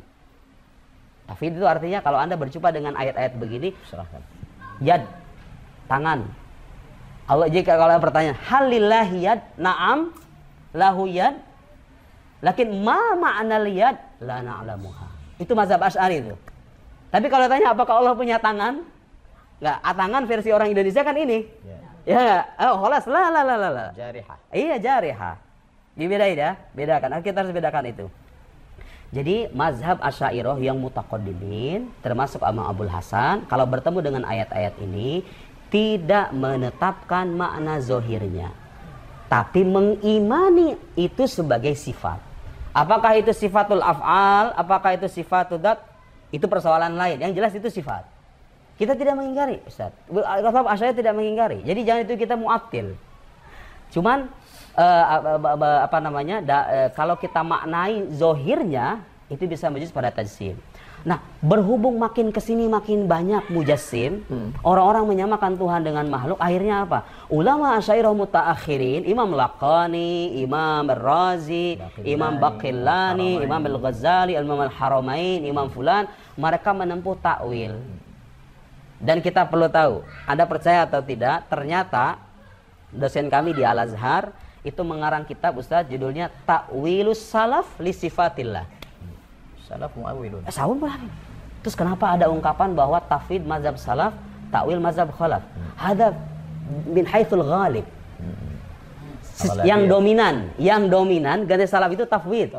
Tafwid itu artinya kalau Anda berjumpa dengan ayat-ayat begini, serahkan. Yad, tangan. Allah jika kalau pertanyaan, halillahi yad, na'am, lahu yad, lakin ma ma'na liyad, la na'lamuha. Itu mazhab Asy'ari itu. Tapi kalau tanya apakah Allah punya tangan? Enggak, tangan versi orang Indonesia kan ini. Ya, khalas, la. Jarihah. Iya, jarihah. Dibedain ya, bedakan. Kita harus bedakan itu. Jadi mazhab Asy'ariyah yang mutaqaddimin termasuk Imam Abul Hasan kalau bertemu dengan ayat-ayat ini tidak menetapkan makna zohirnya, tapi mengimani itu sebagai sifat. Apakah itu sifatul af'al, apakah itu sifatul dat, itu persoalan lain. Yang jelas itu sifat. Kita tidak mengingkari, Ustaz. Asy'ariyah tidak mengingkari. Jadi jangan itu kita mu'attil. Cuman kalau kita maknai zohirnya itu bisa menjurus pada tajsim. Nah, berhubung makin kesini makin banyak mujassim, orang-orang menyamakan Tuhan dengan makhluk, akhirnya apa? Ulama Asy'ariyah mutaakhirin, Imam Laqani, Imam Ar-Razi, Imam Baqillani, Imam Al-Ghazali, Imam Al-Haramain, Imam Fulan, mereka menempuh takwil. Dan kita perlu tahu, Anda percaya atau tidak, ternyata dosen kami di Al-Azhar itu mengarang kitab, Ustaz, judulnya Ta'wilus Salaf li Sifatillah. Salaf mu'awwilun. Terus kenapa ada ungkapan bahwa tafwid mazhab salaf, ta'wil mazhab khalaf? Hadza min haitsul ghalib. Yang dominan ganti salaf itu tafwid.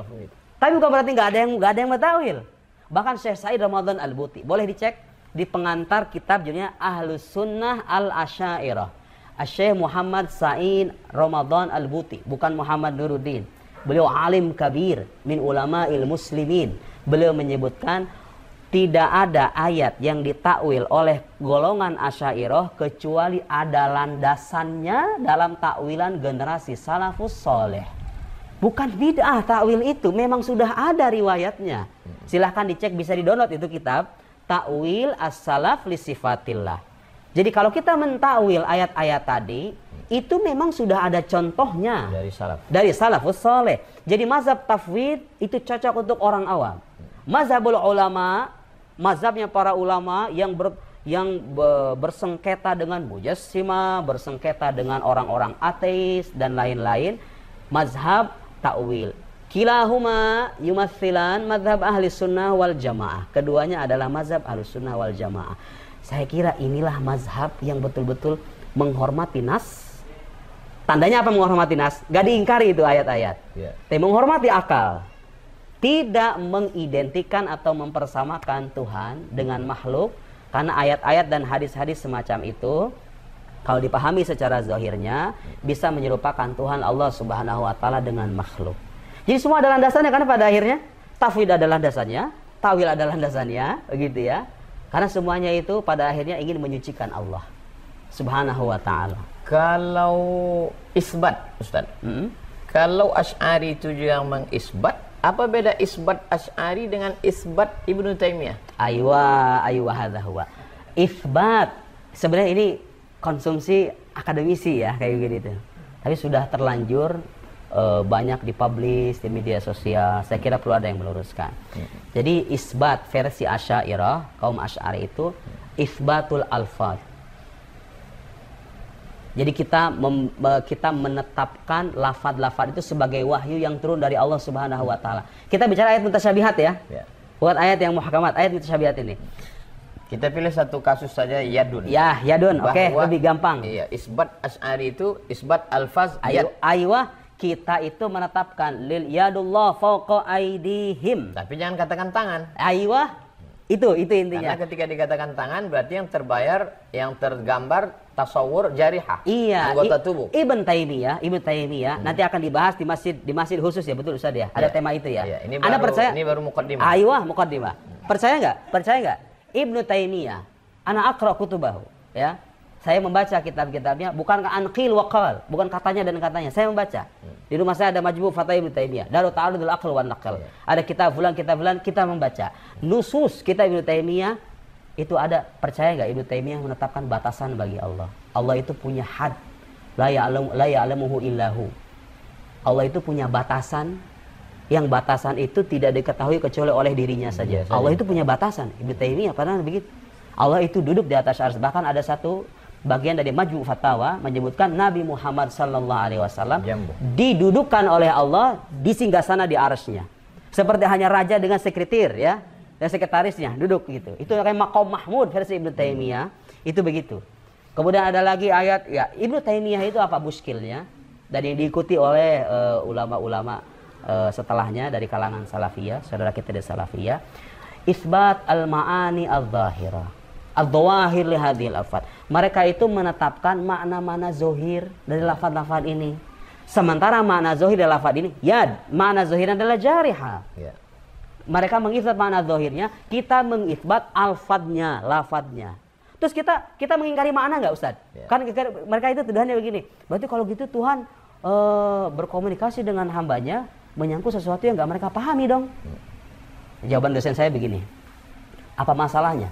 Tapi bukan berarti enggak ada yang bertawil. Bahkan Syekh Said Ramadan Al-Buti, boleh dicek di pengantar kitab judulnya Ahlus Sunnah Al-Asy'ariyah. Syekh Muhammad Sa'id Ramadan Al-Buti, bukan Muhammad Nuruddin. Beliau alim kabir min ulama'il muslimin. Beliau menyebutkan tidak ada ayat yang ditakwil oleh golongan Asy'ariyah kecuali ada landasannya dalam takwilan generasi salafus soleh. Bukan bid'ah takwil itu, memang sudah ada riwayatnya. Silahkan dicek, bisa di-download itu kitab Takwil As-Salaf li Sifatillah. Jadi kalau kita mentakwil ayat-ayat tadi, itu memang sudah ada contohnya dari salafus soleh. Jadi mazhab tafwid itu cocok untuk orang awam. Mazhabul ulama, mazhabnya para ulama yang bersengketa dengan mujassimah, bersengketa dengan orang-orang ateis dan lain-lain, mazhab takwil. Kilahuma yumatsilan mazhab ahli sunnah wal jamaah. Keduanya adalah mazhab ahli sunnah wal jamaah. Saya kira inilah mazhab yang betul-betul menghormati nas. Tandanya apa menghormati nas? Gak diingkari itu ayat-ayat. Tapi menghormati akal. Tidak mengidentikan atau mempersamakan Tuhan dengan makhluk. Karena ayat-ayat dan hadis-hadis semacam itu, kalau dipahami secara zahirnya, bisa menyerupakan Tuhan Allah Subhanahu wa Ta'ala dengan makhluk. Jadi semua ada landasannya, karena pada akhirnya tafwid adalah landasannya, tawil adalah landasannya, begitu ya. Karena semuanya itu pada akhirnya ingin menyucikan Allah Subhanahu wa Ta'ala. Kalau isbat, Ustaz, kalau Asy'ari itu yang mengisbat, apa beda isbat Asy'ari dengan isbat Ibnu Taimiyah? Aywa hadza huwa. Isbat sebenarnya ini konsumsi akademisi ya, kayak gitu. Tapi sudah terlanjur banyak dipublish di media sosial. Saya kira perlu ada yang meluruskan. Jadi isbat versi Asy'ariyah, kaum Asy'ari itu isbatul alfaz. Jadi kita menetapkan lafaz-lafaz itu sebagai wahyu yang turun dari Allah Subhanahu wa Ta'ala. Kita bicara ayat mutasyabihat ya. Buat ayat yang muhkamat, ayat mutasyabihat ini. Kita pilih satu kasus saja, yadun. Ya, yadun. Oke, lebih gampang. Iya, isbat Asy'ari itu isbat alfaz yad. Aywa, kita itu menetapkan lil yadullah fawqa aidihim. Tapi jangan katakan tangan. Aywa, itu intinya. Karena ketika dikatakan tangan berarti yang terbayar, yang tergambar tasawur jarihah. Iya, anggota tubuh. Ibn Taimiyah nanti akan dibahas di masjid khusus ya, betul Ustaz ya. Ada tema itu ya. Ini Anda percaya? Ini baru muqaddimah. Aywa, muqaddimah. Percaya enggak? Ibnu Taimiyah, ana aqra kutubahu, ya. Saya membaca kitab-kitabnya, bukan anqil wa qal, bukan katanya dan katanya. Saya membaca. Di rumah saya ada Majmu' Fatwa Ibnu Taimiyah, Darut Ta'arudul Aql wan Naql. Ada kitab fulan, kita membaca. Nusus kitab Ibnu Taimiyah itu ada. Percaya enggak Ibnu Taimiyah menetapkan batasan bagi Allah? Allah itu punya had, la ya'lamuhu illahu. Allah itu punya batasan, yang batasan itu tidak diketahui kecuali oleh dirinya saja. Allah itu punya batasan. Ibnu Taimiyah pernah begitu. Allah itu duduk di atas arsy. Bahkan ada satu bagian dari Majmu' Fatawa menyebutkan Nabi Muhammad sallallahu alaihi wasallam didudukkan oleh Allah di singgasana di arsy-Nya. Seperti hanya raja dengan sekretir ya, dan sekretarisnya duduk gitu. Itu kayak maqam Mahmud versi Ibnu Taimiyah, itu begitu. Kemudian ada lagi ayat ya, Ibnu Taimiyah itu apa muskilnya, dan yang diikuti oleh ulama-ulama setelahnya dari kalangan salafiyah, saudara kita dari salafiyah, isbat al-ma'ani al-zahirah, al-zawahir li hadhil alfaz. Mereka itu menetapkan makna-makna zohir dari lafaz-lafaz ini. Sementara makna zohir dari lafaz ini, yad, makna zohirnya adalah jarihah. Mereka mengisbat makna zohirnya, kita mengisbat alfaznya, lafaznya. Terus kita mengingkari makna enggak Ustaz? Kan mereka itu tuduhannya begini. Berarti kalau gitu Tuhan berkomunikasi dengan hambanya menyangkut sesuatu yang enggak mereka pahami dong. Jawaban dosen saya begini. Apa masalahnya?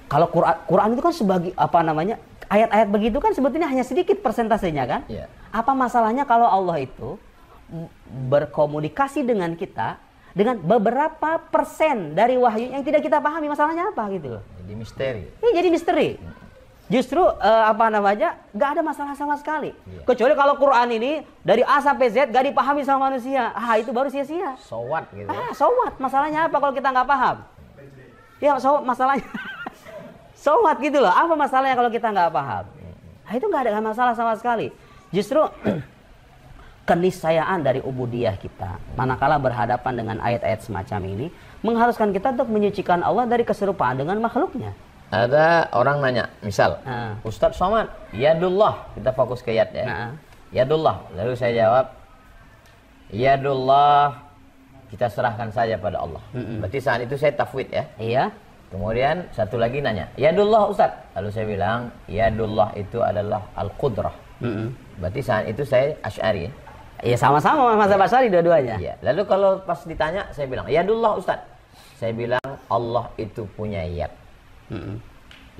Kalau Quran itu kan sebagai ayat-ayat begitu kan sebetulnya hanya sedikit persentasenya kan? Apa masalahnya kalau Allah itu berkomunikasi dengan kita dengan beberapa persen dari wahyu yang tidak kita pahami, masalahnya apa gitu loh? Jadi misteri. Jadi misteri. Justru nggak ada masalah sama sekali. Kecuali kalau Quran ini dari A sampai Z gak dipahami sama manusia, itu baru sia-sia. So what gitu. So what? Masalahnya apa kalau kita nggak paham? Ya, masalahnya. So what gitu loh. Apa masalahnya kalau kita nggak paham? Itu nggak ada masalah sama sekali. Justru keniscayaan dari ubudiyah kita, manakala berhadapan dengan ayat-ayat semacam ini, mengharuskan kita untuk menyucikan Allah dari keserupaan dengan makhluknya. Ada orang nanya, misal, Ah. Ustadz Somad, yadullah, kita fokus ke yad ya. Nah. Yadullah, lalu saya jawab, yadullah, kita serahkan saja pada Allah. Berarti saat itu saya tafwid ya. Iya. Kemudian satu lagi nanya, yadullah Ustadz. Lalu saya bilang, yadullah itu adalah al-qudrah. Berarti saat itu saya Asy'ari ya. Iya, sama-sama mazhab Asy'ari dua-duanya. Iya. Lalu kalau pas ditanya, saya bilang, yadullah Ustadz. Saya bilang, Allah itu punya yad.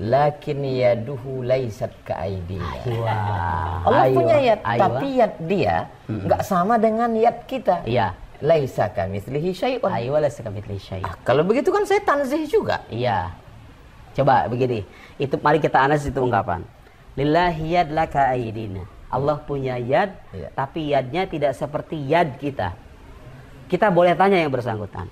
Lakin yaduhu laisat ka'aidina. Wah. Allah punya yad, Aywa. tapi yad dia nggak sama dengan yad kita. Iya. Laisa kamitslihi syai'un. Aywa laysa kamitslihi syai'. Kalau begitu kan saya tanzih juga. Iya. Coba begini. Itu mari kita analisis itu ungkapan. Lillahi yad laka aidina. Allah punya yad, Iya. tapi yadnya tidak seperti yad kita. Kita boleh tanya yang bersangkutan.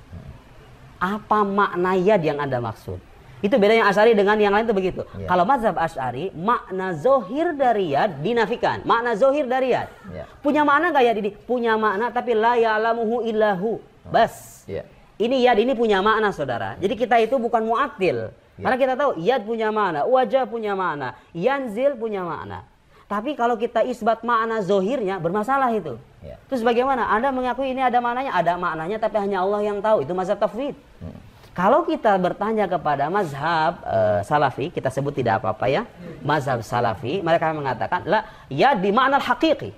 Apa makna yad yang Anda maksud? Itu bedanya Asy'ari dengan yang lain itu begitu. Iya. Kalau mazhab Asy'ari, makna zohir dari yad dinafikan. Makna zohir dari yad. Iya. Punya makna nggak yad ini? Punya makna tapi la ya'lamuhu illahu. Bas. Iya. Ini yad ini punya makna, saudara. Jadi kita itu bukan mu'attil. Karena kita tahu yad punya makna, wajah punya makna, yanzil punya makna. Tapi kalau kita isbat makna zohirnya, bermasalah itu. Ya. Terus bagaimana? Anda mengakui ini ada maknanya? Ada maknanya tapi hanya Allah yang tahu. Itu mazhab tafwid. Kalau kita bertanya kepada mazhab salafi, kita sebut tidak apa-apa ya. Mazhab salafi, mereka mengatakan, la yad di makna haqiqi.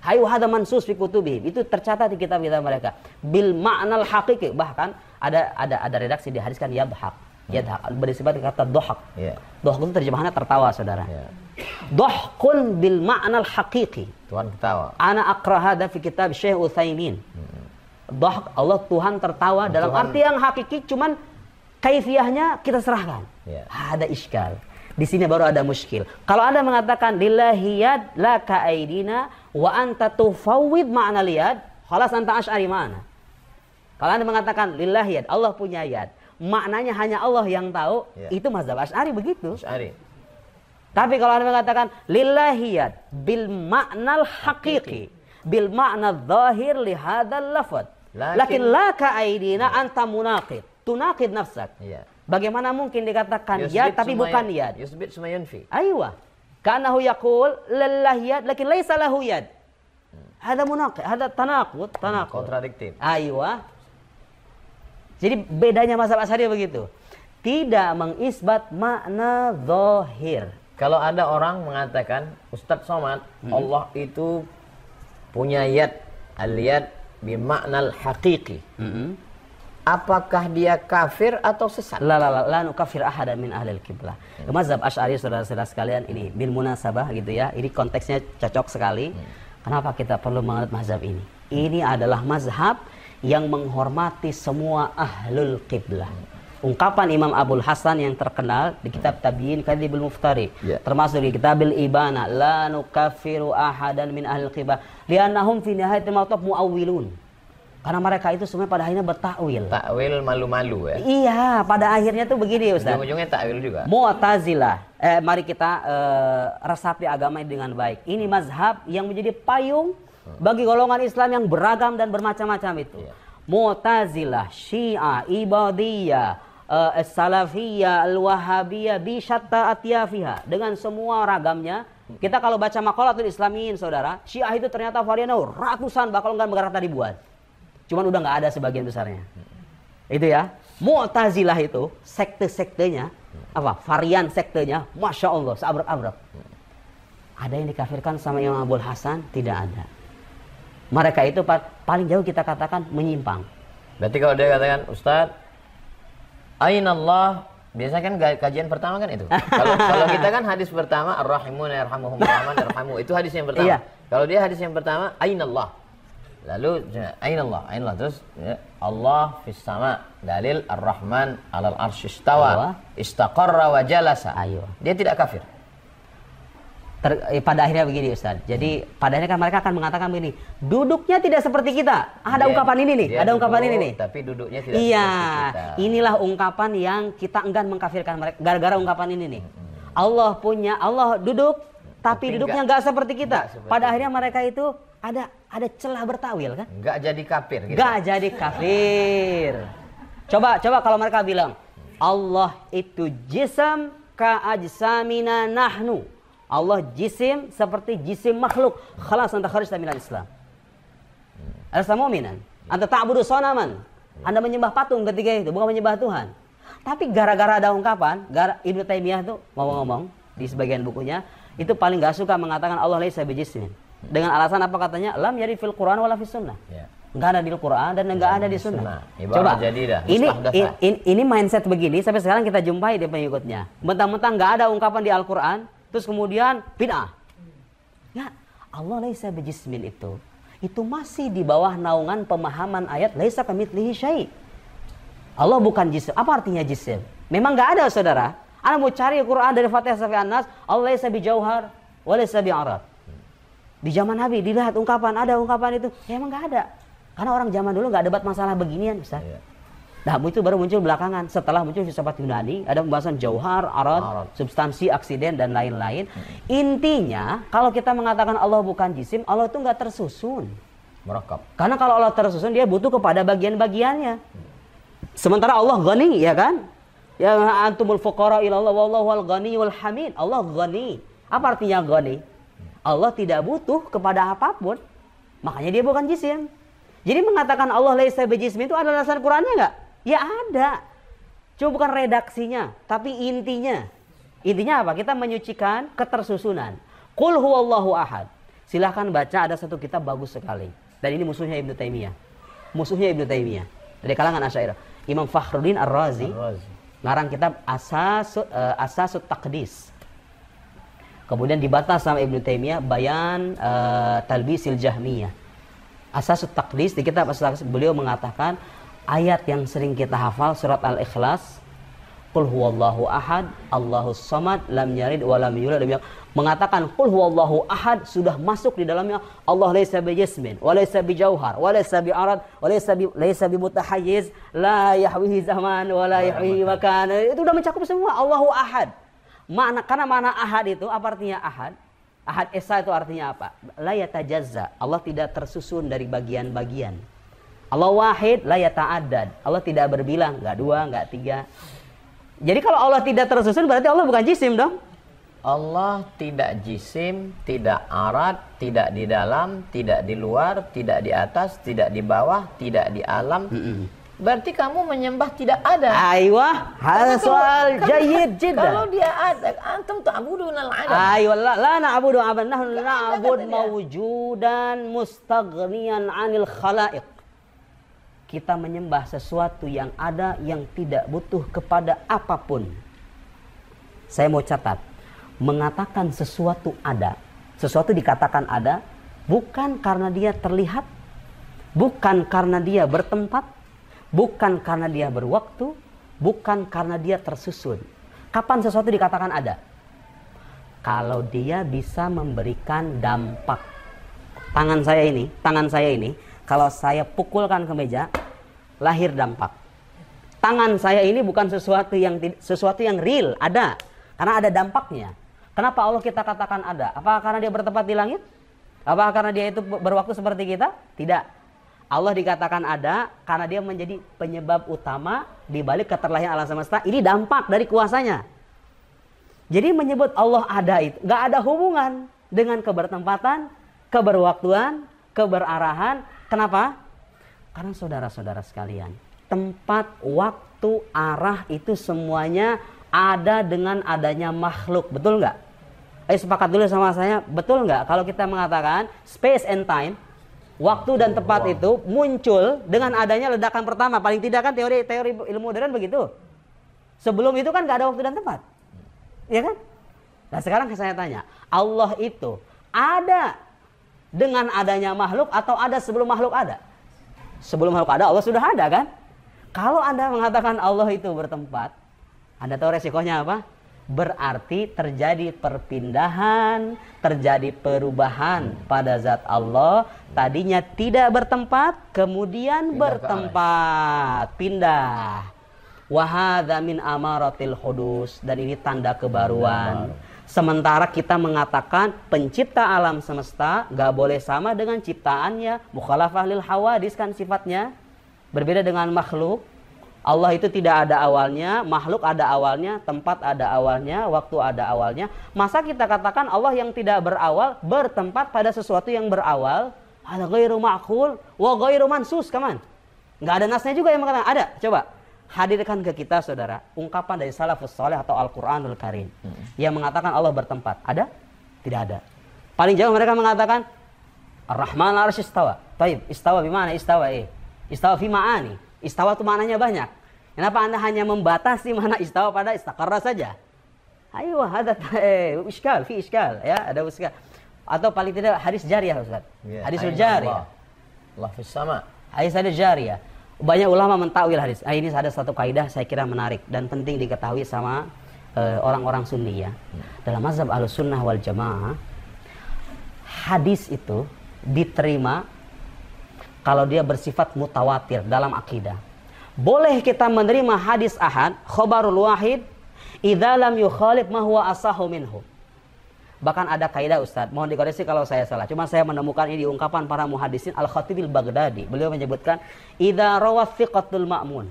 Hayu hada mansus fi kutubihim. Itu tercatat di kitab-kitab mereka. Bil makna haqiqi. Bahkan ada redaksi dihariskan yadhaq. Yadhaq berisbat kata dohak. Iya. Dohak itu terjemahannya tertawa, saudara. Iya. Dohkun bil makna haqiqi. Tuhan ketawa. Ana aqra hada fi kitab Syekh Utsaimin. Dohak, Allah Tuhan tertawa dalam Tuhan. arti yang hakiki, cuman kaifiyahnya kita serahkan. Iya. Ada iskal. Di sini baru ada muskil. Kalau Anda mengatakan lillahi yad la ka'aidina wa anta tufawwid ma'na liyad, khalas anta Asy'ari mana? Kalau Anda mengatakan lillahi yad, Allah punya yad, maknanya hanya Allah yang tahu, Iya. itu mazhab Asy'ari begitu. Asy'ari. Tapi kalau Anda mengatakan lillahi yad bil ma'nal haqiqi, bil ma'na dhahir li hadzal lafaz. Lakin la ka'aidina anta munaqid. Tunaqid nafsak. Iya. Bagaimana mungkin dikatakan Yusbit yad tapi summa bukan yad? Yusbit summa yunfi. Aywa. Kanahu yaqul lillahi yad lakin laysa lahu yad. Hada munaqid, hada tanaqud. Kontradiktif. Aywa. Jadi bedanya mazhab Asy'ari begitu. Tidak mengisbat makna zahir. Kalau ada orang mengatakan, Ustadz Somad, Allah itu punya yad, al-yad bimaknal haqiqi. Apakah dia kafir atau sesat? La nukafir ahada min ahlil qiblah. Mazhab Asy'ari, saudara-saudara sekalian, ini bil munasabah gitu ya. Ini konteksnya cocok sekali. Kenapa kita perlu mengenal mazhab ini? Ini adalah mazhab yang menghormati semua ahlul qiblah. Ungkapan Imam Abul Hasan yang terkenal di kitab Tabyin Kadzibul Muftari, termasuk di kitabil Ibana, la nukaffiru ahadan min ahlil qiblah li'annahum fi nihayatil mautab muawwilun. Karena mereka itu sebenarnya pada akhirnya bertakwil. Takwil malu-malu ya. Iya, pada akhirnya tuh begini Ustaz. Ujung-ujungnya takwil juga. Mu'tazilah. Mari kita resapi agama ini dengan baik. Ini mazhab yang menjadi payung bagi golongan Islam yang beragam dan bermacam-macam itu. Mu'tazilah, Syiah, Ibadiyah, Salafiyah, Al-Wahabiyah, bi syatta atyafiha, dengan semua ragamnya. Kita kalau baca maqalatul Islamiyin, saudara, Syiah itu ternyata variannya ratusan, bahkan enggak berkata ribuan. Cuman udah nggak ada sebagian besarnya. Itu ya. Mu'tazilah itu sekte-sektenya, apa? Varian sektenya, masya Allah, seabrek-abrek. Ada yang dikafirkan sama Imam Abul Hasan? Tidak ada. Mereka itu paling jauh kita katakan menyimpang. Berarti kalau dia katakan, Ustadz, Aina Allah, biasanya kan kajian pertama kan itu. Kalau kita kan hadis pertama, Ar-Rahimun yarhamuhum rahman yarhamu. Itu hadis yang pertama. Iya. Kalau dia hadis yang pertama, Aina Allah. Lalu Aina Allah. Terus ya, Allah fis sama. Dalil Ar-Rahman 'alal arsy istawa. Istaqarra wa jalasa. Ayo. Dia tidak kafir. Pada akhirnya begini Ustaz. Jadi pada akhirnya kan mereka akan mengatakan begini, duduknya tidak seperti kita. Ada ungkapan ini nih, ada ungkapan ini nih. Tapi duduknya tidak iya, seperti kita. Inilah ungkapan yang kita enggan mengkafirkan mereka gara-gara ungkapan ini nih. Allah duduk, tapi duduknya nggak seperti kita. Pada akhirnya mereka itu ada celah bertawil kan? Nggak jadi kafir. Gitu. Nggak jadi kafir. Coba kalau mereka bilang Allah itu jism ka'ajsamina nahnu. Allah jisim seperti jisim makhluk. Khalas anta kharajta minal Islam. Alasta mu'minan. Anta ta'budu sonaman. Anda menyembah patung ketika itu, bukan menyembah Tuhan. Tapi gara-gara ada ungkapan, Ibnu Taimiyah tuh ngomong-ngomong di sebagian bukunya, itu paling gak suka mengatakan Allah laisa bijismin. Dengan alasan apa katanya? Lam yari fil Quran wala fis sunnah. Enggak ada di Al-Quran dan enggak ada di sunnah. Coba, ini mindset begini sampai sekarang kita jumpai di pengikutnya. Mentang-mentang enggak ada ungkapan di Al-Quran, terus kemudian bid'ah. Ya, Allah laisa bijismin itu masih di bawah naungan pemahaman ayat laisa kamitslihi syai'. Allah bukan jisim. Apa artinya jisim? Memang enggak ada, saudara. Anda mau cari Al-Quran dari Fatihah sampai An-Nas, Allah laisa bijauhar wa laisa bi'arad. Di zaman Nabi dilihat ungkapan, ada ungkapan itu, ya emang enggak ada. Karena orang zaman dulu nggak debat masalah beginian, Ustaz. Nah, itu baru muncul belakangan. Setelah muncul filsafat Yunani, ada pembahasan jauhar, arad, substansi, aksiden, dan lain-lain. Intinya, kalau kita mengatakan Allah bukan jisim, Allah itu nggak tersusun. Merekap. Karena kalau Allah tersusun, dia butuh kepada bagian-bagiannya. Sementara Allah ghani, ya kan? Ya antumul fuqara ilallah wallahu al-ghaniyul hamid. Allah ghani. Apa artinya ghani? Allah tidak butuh kepada apapun. Makanya dia bukan jisim. Jadi mengatakan Allah laisa bijismin itu ada dasar Qur'annya enggak? Ya ada. Cuma bukan redaksinya, tapi intinya. Intinya apa? Kita menyucikan ketersusunan. Qul huwallahu ahad. Silahkan baca, ada satu kitab bagus sekali. Dan ini musuhnya Ibnu Taimiyah. Musuhnya Ibnu Taimiyah. Dari kalangan Asy'ariyah. Imam Fakhruddin Ar-Razi. Ngarang kitab Asasut Taqdis. Kemudian dibantah sama Ibnu Taimiyah Bayan Talbisil Jahmiyah. Asasut Taqdis, di kitab Asasut Taqdis beliau mengatakan ayat yang sering kita hafal surat Al-Ikhlas, Qul huwallahu ahad, Allahus samad, lam yalid wa lam yulad, mengatakan Qul huwallahu ahad sudah masuk di dalamnya Allah laisa bijismin, wa laisa bijauhar, wa laisa bi'arad, wa laisa bimutahayyiz, la yahwihi zaman wa la yahwihi makan. Itu sudah mencakup semua Allahu ahad. Karena makna ahad itu apa artinya ahad? Ahad esa itu artinya apa? La yatajazza. Allah tidak tersusun dari bagian-bagian. Allah wahid, la yata'addad. Allah tidak berbilang, enggak dua, enggak tiga. Jadi kalau Allah tidak tersusun berarti Allah bukan jisim dong? Allah tidak jisim, tidak arad, tidak di dalam, tidak di luar, tidak di atas, tidak di bawah, tidak di alam. Berarti kamu menyembah tidak ada. Aywa, hal soal jayyid jiddan. Kalau dia ada, antum ta'buduna al-adam. Aywa, la na'budu aban, nahnu na'bud mawjudan mustaghniyan 'anil khalaiq. Kita menyembah sesuatu yang ada yang tidak butuh kepada apapun. Saya mau catat, mengatakan sesuatu ada, sesuatu dikatakan ada bukan karena dia terlihat, bukan karena dia bertempat, bukan karena dia berwaktu, bukan karena dia tersusun. Kapan sesuatu dikatakan ada? Kalau dia bisa memberikan dampak. Tangan saya ini, kalau saya pukulkan ke meja, lahir dampak. Tangan saya ini bukan sesuatu yang real, ada. Karena ada dampaknya. Kenapa Allah kita katakan ada? Apakah karena dia bertempat di langit? Apakah karena dia itu berwaktu seperti kita? Tidak. Allah dikatakan ada karena dia menjadi penyebab utama di balik keterlahiraan alam semesta. Ini dampak dari kuasanya. Jadi menyebut Allah ada itu nggak ada hubungan dengan kebertempatan, keberwaktuan, keberarahan. Kenapa? Karena saudara-saudara sekalian, tempat, waktu, arah itu semuanya ada dengan adanya makhluk. Betul nggak? Ayo sepakat dulu sama saya. Betul nggak kalau kita mengatakan space and time, waktu dan tempat itu muncul dengan adanya ledakan pertama. Paling tidak kan teori ilmu modern begitu. Sebelum itu kan nggak ada waktu dan tempat, ya kan? Nah sekarang saya tanya, Allah itu ada dengan adanya makhluk atau ada sebelum makhluk ada? Sebelum makhluk ada Allah sudah ada kan? Kalau Anda mengatakan Allah itu bertempat, Anda tahu resikonya apa? Berarti terjadi perpindahan, terjadi perubahan pada zat Allah. Tadinya tidak bertempat, kemudian bertempat, pindah. Wahadza min amaratil hudus, dan ini tanda kebaruan. Sementara kita mengatakan pencipta alam semesta gak boleh sama dengan ciptaannya. Mukhalafah lil hawadis kan sifatnya. Berbeda dengan makhluk. Allah itu tidak ada awalnya, makhluk ada awalnya, tempat ada awalnya, waktu ada awalnya. Masa kita katakan Allah yang tidak berawal bertempat pada sesuatu yang berawal? Ada ghairu ma'qul wa ghairu mansus, kaman. Enggak ada nasnya juga yang mengatakan ada. Coba hadirkan ke kita saudara ungkapan dari salafus saleh atau Al-Qur'anul Karim yang mengatakan Allah bertempat. Ada? Tidak ada. Paling jauh mereka mengatakan Ar-Rahman 'arsy istawa. Baik, istawa di mana? Istawa Istawa fi ma'ani. Istawa itu maknanya banyak. Kenapa Anda hanya membatasi mana istawa pada istaqarra saja? Ayo, ada iskal, fi iskal, ya, ada iskal. Atau paling tidak hadis jariyah, Ustaz. Ya, Hadis jariyah. Allah fis sama. Hadis jariyah. Banyak ulama mentakwil hadis. Ini ada satu kaidah saya kira menarik dan penting diketahui sama orang-orang Sunni ya. Dalam mazhab Ahlussunnah wal Jamaah, hadis itu diterima kalau dia bersifat mutawatir dalam akidah. Boleh kita menerima hadis ahad, khobarul wahid, idza lam yukhalif ma huwa asahhu minhu. Bahkan ada kaidah Ustaz, mohon dikoreksi kalau saya salah. Cuma saya menemukan ini di ungkapan para muhaddisin Al-Khatib Al-Baghdadi. Beliau menyebutkan idza rawa thiqatul ma'mun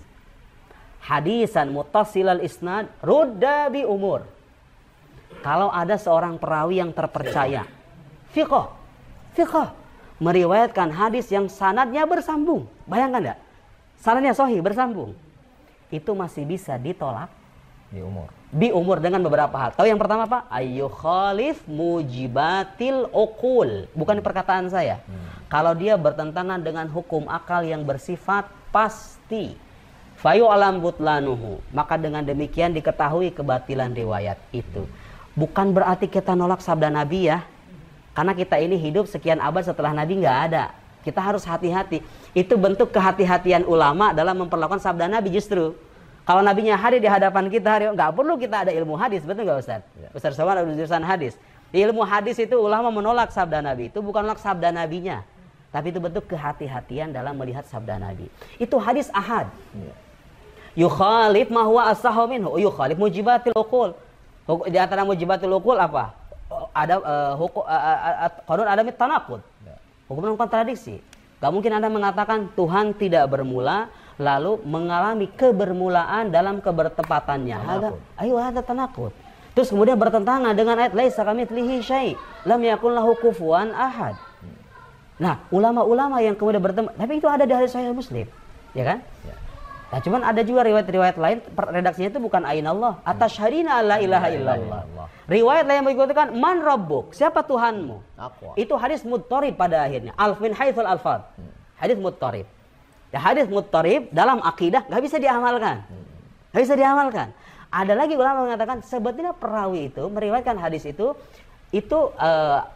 hadisan muttasilal isnad rudda bi umur. Kalau ada seorang perawi yang terpercaya, thiqah meriwayatkan hadis yang sanadnya bersambung. Bayangkan enggak? Sanadnya sahih bersambung. Itu masih bisa ditolak di umur dengan beberapa hal. Tahu yang pertama apa? Ayu khalif mujibatil uqul. Bukan perkataan saya. Kalau dia bertentangan dengan hukum akal yang bersifat pasti. Fayu alam butlanuhu. Maka dengan demikian diketahui kebatilan riwayat itu. Bukan berarti kita nolak sabda Nabi ya. Karena kita ini hidup sekian abad setelah Nabi nggak ada. Kita harus hati-hati. Itu bentuk kehati-hatian ulama dalam memperlakukan sabda Nabi justru. Kalau Nabinya hadir di hadapan kita, nggak perlu kita ada ilmu hadis, betul nggak Ustaz? Ya. Ustaz Somad ada jurusan hadis. Di ilmu hadis itu ulama menolak sabda Nabi. Itu bukan menolak sabda Nabinya. Tapi itu bentuk kehati-hatian dalam melihat sabda Nabi. Itu hadis ahad. Ya. Yukhalif ma huwa asahhu minhu. Yukhalif mujibatil uqul. Di antara mujibatil uqul apa? Ada qanun adami tanaqud. Hukum kontradiksi. Gak mungkin Anda mengatakan Tuhan tidak bermula lalu mengalami kebermulaan dalam kebertepatannya. Ada tanaqud. Terus kemudian bertentangan dengan ayat laisa kamitslihi syai' lam yakul lahu kufuwan ahad. Nah, ulama-ulama yang kemudian bertemu, tapi itu ada di hadis Sahih Muslim, ya kan? Ya. Nah, cuman ada juga riwayat-riwayat lain redaksinya itu bukan ainallah, atasyhadina alla ilaha illallah. Riwayat lain yang mengatakan man rabbuk, siapa Tuhanmu? Itu hadis mudtarib pada akhirnya. Alf min haitsul alfad. Hadis mudtarib. Ya, hadis mudtarib dalam akidah enggak bisa diamalkan. Enggak bisa diamalkan. Ada lagi ulama mengatakan sebetulnya perawi itu meriwayatkan hadis itu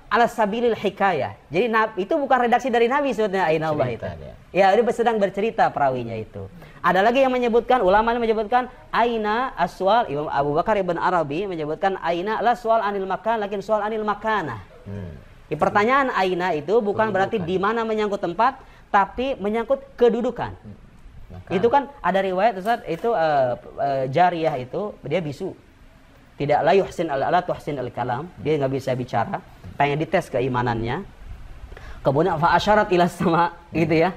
ala sabilil hikayah. Jadi itu bukan redaksi dari Nabi sebetulnya ainallah itu. Ya, dia sedang bercerita perawinya itu. Ada lagi yang menyebutkan, ulama yang menyebutkan aina aswal, Imam Abu Bakar Ibn Arabi menyebutkan aina la soal anil makan, lakin soal anil makanah. Pertanyaan aina itu bukan berarti di mana menyangkut tempat, tapi menyangkut kedudukan. Itu kan ada riwayat Ustaz, itu jariyah itu dia bisu. Tidak la yuhsin la tuhsin al-kalam, dia enggak bisa bicara, pengen dites keimanannya. Kemudian fa asyarat ila sama gitu ya.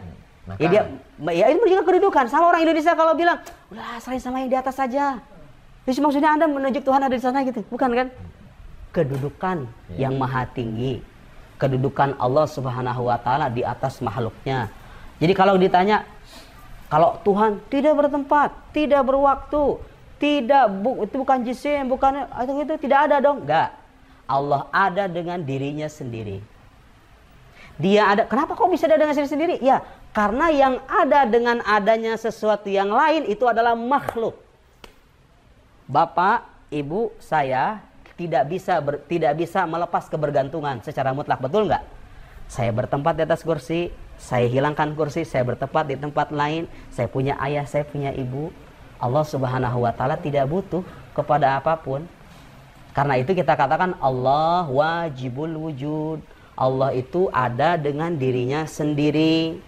Ya ini juga kedudukan. Sama orang Indonesia kalau bilang, "Udah, serahin sama yang di atas saja." Terus maksudnya Anda menunjuk Tuhan ada di sana gitu. Bukan kan? Kedudukan yang maha tinggi. Kedudukan Allah Subhanahu wa taala di atas makhluknya. Jadi kalau ditanya, kalau Tuhan tidak bertempat, tidak berwaktu, itu bukan jisim, bukan itu tidak ada dong. Enggak. Allah ada dengan dirinya sendiri. Dia ada. Kenapa kok bisa ada dengan diri sendiri? Ya, karena yang ada dengan adanya sesuatu yang lain itu adalah makhluk. Bapak, Ibu, saya tidak bisa melepas kebergantungan secara mutlak, betul nggak? Saya bertempat di atas kursi, saya hilangkan kursi, saya bertempat di tempat lain, saya punya ayah, saya punya ibu. Allah Subhanahu wa taala tidak butuh kepada apapun. Karena itu kita katakan Allah wajibul wujud. Allah itu ada dengan dirinya sendiri.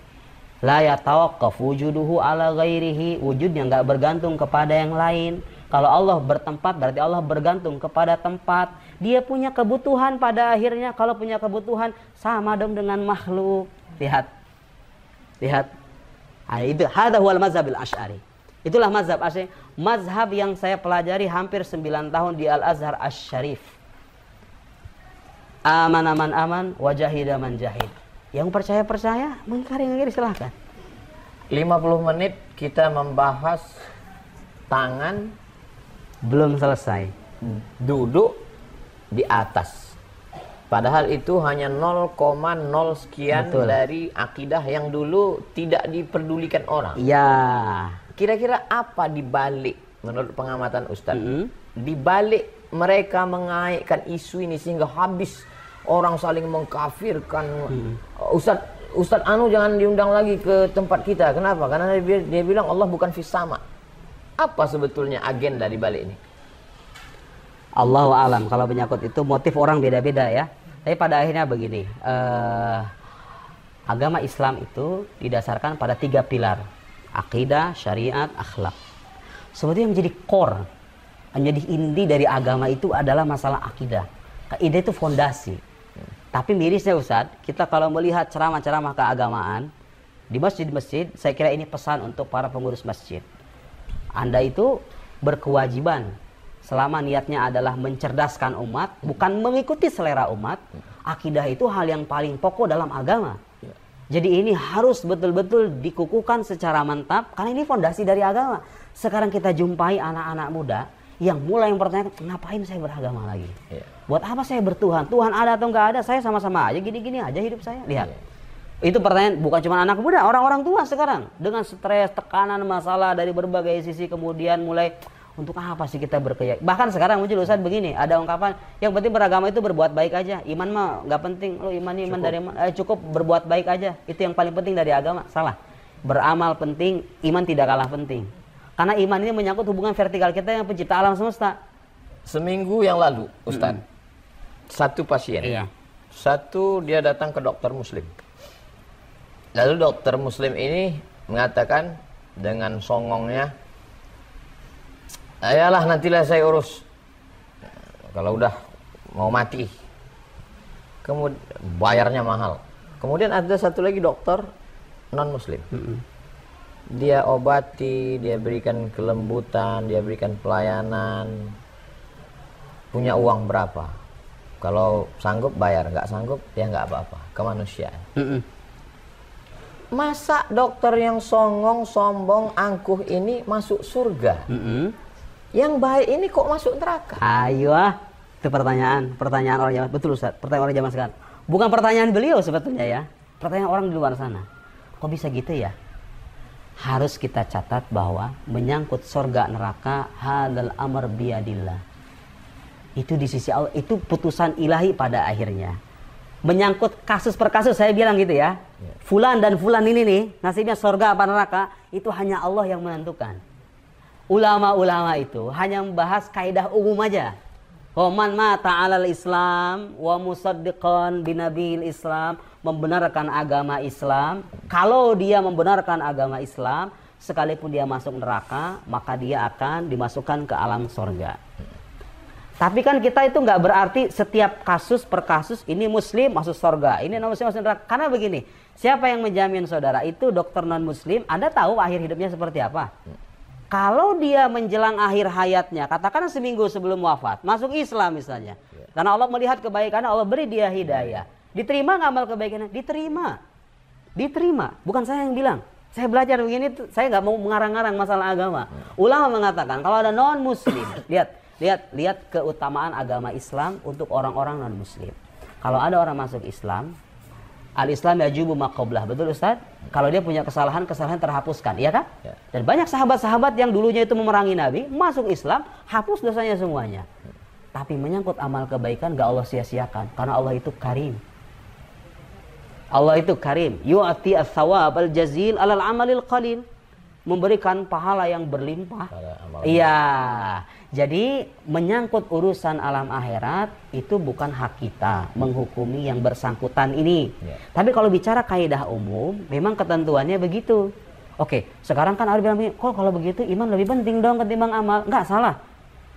La yatawaqqaf wujuduhu ala ghairihi. Wujudnya enggak bergantung kepada yang lain. Kalau Allah bertempat berarti Allah bergantung kepada tempat. Dia punya kebutuhan pada akhirnya. Kalau punya kebutuhan sama dong dengan makhluk. Lihat. Nah, itu hadza huwal mazhabil asy'ari. Itulah mazhab asli. Mazhab yang saya pelajari hampir 9 tahun di Al-Azhar Asy-Syarif. Aman aman aman, wajahid aman jahid. Yang percaya, mengingkari silahkan. 50 menit kita membahas tangan Belum selesai. duduk di atas. Padahal itu hanya 0,0 sekian Betul. dari akidah yang dulu tidak diperdulikan orang. Iya. Kira-kira apa dibalik menurut pengamatan Ustadz? Dibalik mereka mengaitkan isu ini sehingga habis orang saling mengkafirkan. Ustadz Anu jangan diundang lagi ke tempat kita. Kenapa? Karena dia bilang Allah bukan fis sama. Apa sebetulnya agenda dibalik ini? Allahu alam. Kalau penyakut itu motif orang beda-beda ya. Tapi pada akhirnya begini, agama Islam itu didasarkan pada 3 pilar: akidah, syariat, akhlak. Sebetulnya menjadi core, menjadi inti dari agama itu adalah masalah akidah. Akidah itu fondasi. Tapi mirisnya Ustadz, kita kalau melihat ceramah-ceramah keagamaan di masjid-masjid, saya kira ini pesan untuk para pengurus masjid. Anda itu berkewajiban selama niatnya adalah mencerdaskan umat, bukan mengikuti selera umat. Akidah itu hal yang paling pokok dalam agama. Jadi ini harus betul-betul dikukuhkan secara mantap, karena ini fondasi dari agama. Sekarang kita jumpai anak-anak muda yang mulai mempertanyakan, ngapain saya beragama lagi? Buat apa saya bertuhan? Tuhan ada atau enggak ada, saya sama-sama aja, gini-gini aja hidup saya. Lihat. Itu pertanyaan bukan cuma anak muda, orang-orang tua sekarang dengan stres, tekanan, masalah dari berbagai sisi, kemudian mulai untuk apa sih kita berkeyakinan? Bahkan sekarang muncul Ustaz begini, ada ungkapan yang penting beragama itu berbuat baik aja, iman mah nggak penting, lo iman dari mana? Cukup berbuat baik aja, itu yang paling penting dari agama. Salah. Beramal penting, iman tidak kalah penting. Karena iman ini menyangkut hubungan vertikal kita yang pencipta alam semesta. Seminggu yang lalu, Ustaz, satu pasien, satu dia datang ke dokter Muslim. Lalu dokter Muslim ini mengatakan dengan songongnya, ayalah nantilah saya urus kalau udah mau mati. Kemudian bayarnya mahal. Kemudian ada satu lagi dokter non Muslim. Dia obati, dia berikan kelembutan, dia berikan pelayanan. Punya uang berapa? Kalau sanggup bayar, nggak sanggup ya nggak apa-apa. Kemanusiaan. Masa dokter yang songong, sombong, angkuh ini masuk surga? Yang baik ini kok masuk neraka? Ayo, itu pertanyaan orang zaman, betul Ustaz, pertanyaan orang zaman sekarang. Bukan pertanyaan beliau sebetulnya ya, pertanyaan orang di luar sana. Kok bisa gitu ya? Harus kita catat bahwa menyangkut surga neraka, hadal amr biyadillah. Itu di sisi Allah, itu putusan ilahi pada akhirnya. Menyangkut kasus per kasus, saya bilang gitu ya. Fulan dan fulan ini nih, nasibnya surga apa neraka, itu hanya Allah yang menentukan. Ulama-ulama itu hanya membahas kaidah umum aja. Man mata 'alal Islam wa musaddiqan binabil Islam, membenarkan agama Islam. Kalau dia membenarkan agama Islam, sekalipun dia masuk neraka, maka dia akan dimasukkan ke alam surga. Tapi kan kita itu nggak berarti setiap kasus per kasus ini muslim masuk surga, ini non muslim masuk neraka. Karena begini, siapa yang menjamin saudara itu dokter non muslim? Anda tahu akhir hidupnya seperti apa? Kalau dia menjelang akhir hayatnya, katakan seminggu sebelum wafat, masuk Islam misalnya, karena Allah melihat kebaikannya, Allah beri dia hidayah. Diterima nggak amal kebaikannya? Diterima. Bukan saya yang bilang. Saya belajar begini, saya nggak mau mengarang-arang masalah agama. Ulama mengatakan kalau ada non muslim, lihat keutamaan agama Islam untuk orang-orang non muslim. Kalau ada orang masuk Islam, al-Islam yajubu ma qablah, betul Ustaz? Kalau dia punya kesalahan terhapuskan, iya kan? Dan banyak sahabat-sahabat yang dulunya itu memerangi Nabi, masuk Islam, hapus dosanya semuanya. Tapi menyangkut amal kebaikan gak Allah sia-siakan, karena Allah itu karim. Allah itu karim, yu'ati ats-tsawab al-jazil 'alal 'amalil qalil, memberikan pahala yang berlimpah. Iya. Jadi menyangkut urusan alam akhirat itu bukan hak kita menghukumi yang bersangkutan ini. Tapi kalau bicara kaidah umum, memang ketentuannya begitu. Oke, sekarang kan ada bilang begini, kok kalau begitu iman lebih penting dong ketimbang amal? Enggak, salah.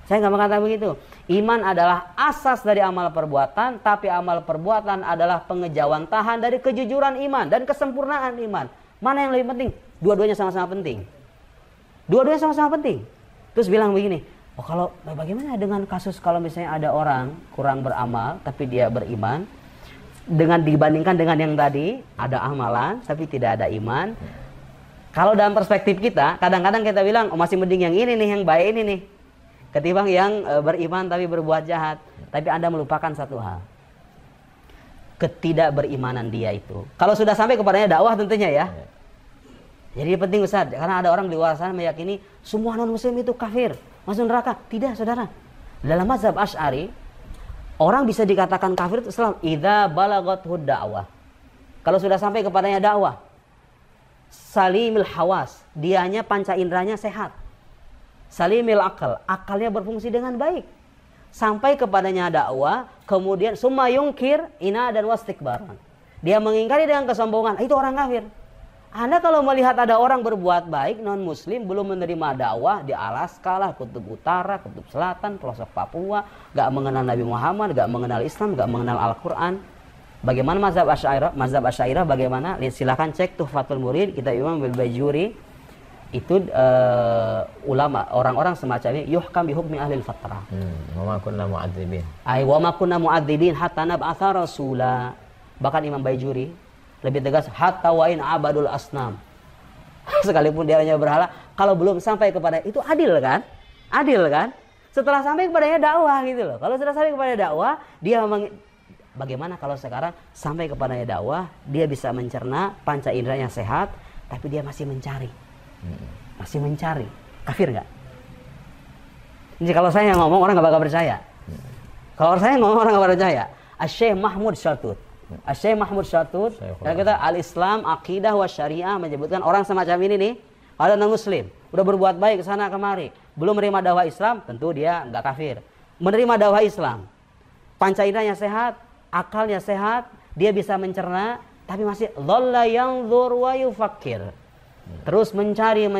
Saya nggak mengatakan begitu. Iman adalah asas dari amal perbuatan, tapi amal perbuatan adalah pengejawantahan dari kejujuran iman dan kesempurnaan iman. Mana yang lebih penting? Dua-duanya sama-sama penting. Dua-duanya sama-sama penting. Terus bilang begini, oh kalau bagaimana dengan kasus kalau misalnya ada orang kurang beramal tapi dia beriman, dengan dibandingkan dengan yang tadi ada amalan tapi tidak ada iman. Kalau dalam perspektif kita, kadang-kadang kita bilang, oh masih mending yang ini nih, yang baik ini nih, ketimbang yang beriman tapi berbuat jahat. Tapi Anda melupakan satu hal, ketidakberimanan dia itu. Kalau sudah sampai kepadanya dakwah tentunya ya. Jadi penting Ustaz, karena ada orang di luar sana meyakini semua non-muslim itu kafir, masuk neraka. Tidak, saudara. Dalam mazhab Asy'ari, orang bisa dikatakan kafir itu Islam idza balagathud da'wah. Kalau sudah sampai kepadanya dakwah, salimil hawas, dianya panca inderanya sehat. Salimil akal, akalnya berfungsi dengan baik. Sampai kepadanya dakwah, kemudian summa yungkir ina dan wastikbaran. Dia mengingkari dengan kesombongan, itu orang kafir. Anda kalau melihat ada orang berbuat baik non muslim belum menerima dakwah di Alaska lah, Kutub Utara, Kutub Selatan, pelosok Papua, gak mengenal Nabi Muhammad, gak mengenal Islam, gak mengenal Al-Quran. Bagaimana mazhab Asy'ariyah? Mazhab Asy'ariyah bagaimana? Silakan cek Tuhfatul Murid, kita Imam Al-Bajuri. Itu ulama, orang-orang semacam ini yuhkam bihukmi ahlil fatrah. Wa ma kunna mu'adzibin. Wa ma kunna mu'adzibin hatta nab'atha rasula. Bahkan Imam Bajuri lebih tegas, hatta wa in abadul asnam. Sekalipun dia hanya berhala, kalau belum sampai kepada itu adil kan? Adil kan? Setelah sampai kepadanya dakwah gitu loh. Kalau sudah sampai kepada dakwah, dia bagaimana kalau sekarang sampai kepadanya dakwah, dia bisa mencerna, panca inderanya sehat, tapi dia masih mencari. Masih mencari. Kafir nggak? Jadi kalau saya ngomong orang nggak bakal percaya. Kalau saya ngomong orang nggak bakal percaya. Syekh Mahmud Syatut. Syekh Mahmud Syatut, kalau kita Al-Islam, Aqidah wa Syariah menyebutkan orang semacam ini nih, ada non-muslim, udah berbuat baik ke sana kemari, belum menerima dakwah Islam, tentu dia nggak kafir. Menerima dakwah Islam, panca inderanya sehat, akalnya sehat, dia bisa mencerna, tapi masih dhalla yanzur wa yufakkir. Terus mencari.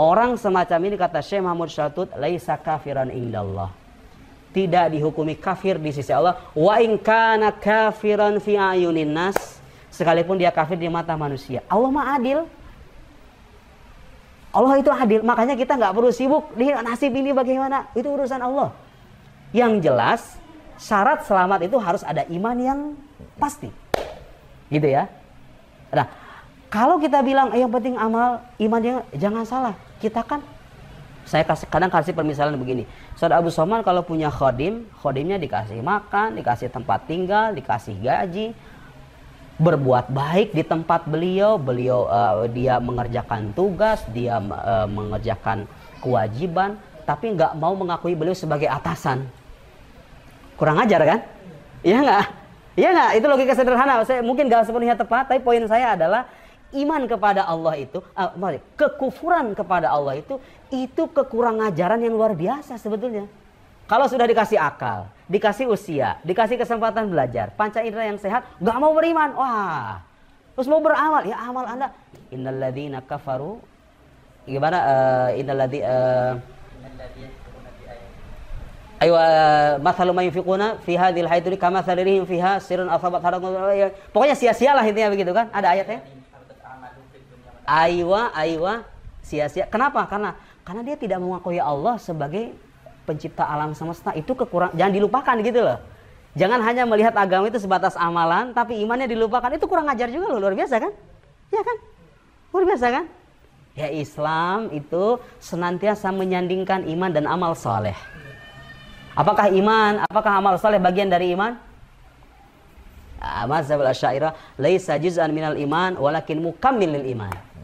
Orang semacam ini kata Syekh Mahmud Syatut, laisa kafiran indallah. Tidak dihukumi kafir di sisi Allah. Wa in kana kafiran fi ayunin nas, sekalipun dia kafir di mata manusia. Allah mah adil. Allah itu adil. Makanya kita nggak perlu sibuk di nasib ini bagaimana. Itu urusan Allah. Yang jelas syarat selamat itu harus ada iman yang pasti. Gitu ya. Nah, kalau kita bilang yang penting amal, imannya jangan salah. Kita kan, saya kadang kasih permisalan begini. Saudara Abu Somad kalau punya khodimnya dikasih makan, dikasih tempat tinggal, dikasih gaji, berbuat baik di tempat beliau, dia mengerjakan tugas, dia mengerjakan kewajiban, tapi nggak mau mengakui beliau sebagai atasan. Kurang ajar kan? Iya nggak? Iya nggak? Itu logika sederhana. Saya mungkin nggak sepenuhnya tepat, tapi poin saya adalah iman kepada Allah itu, kekufuran kepada Allah itu kekurang ajaran yang luar biasa sebetulnya. Kalau sudah dikasih akal, dikasih usia, dikasih kesempatan belajar, panca indera yang sehat, nggak mau beriman, wah, terus mau beramal, ya amal Anda, innalladzina kafaru, gimana? Ayo, mathalu ma yunfiquna fi hadhil hayati kamathali rihim fiha sirrun asabat harakun. Pokoknya sia-sialah intinya begitu kan? Ada ayatnya. Aywa, sia-sia. Kenapa? Karena dia tidak mengakui Allah sebagai pencipta alam semesta. Itu kekurangan, jangan dilupakan gitu loh. Jangan hanya melihat agama itu sebatas amalan, tapi imannya dilupakan. Itu kurang ajar juga loh, luar biasa kan? Ya kan? Luar biasa kan? Ya, Islam itu senantiasa menyandingkan iman dan amal soleh. Apakah amal soleh bagian dari iman? Mazhab Asy'ariyah laisa juz'an minal iman walakin mukammil lil iman.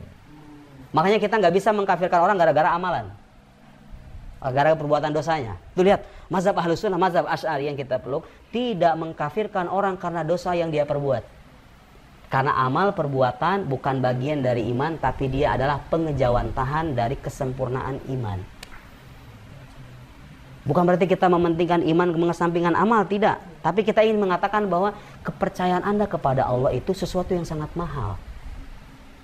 Makanya kita nggak bisa mengkafirkan orang gara-gara amalan, gara-gara perbuatan dosanya. Tuh lihat, mazhab Ahlus Sunnah, mazhab Asy'ari yang kita peluk, tidak mengkafirkan orang karena dosa yang dia perbuat. Karena amal perbuatan bukan bagian dari iman, tapi dia adalah pengejawantahan dari kesempurnaan iman. Bukan berarti kita mementingkan iman mengesampingkan amal, tidak. Tapi kita ingin mengatakan bahwa kepercayaan Anda kepada Allah itu sesuatu yang sangat mahal.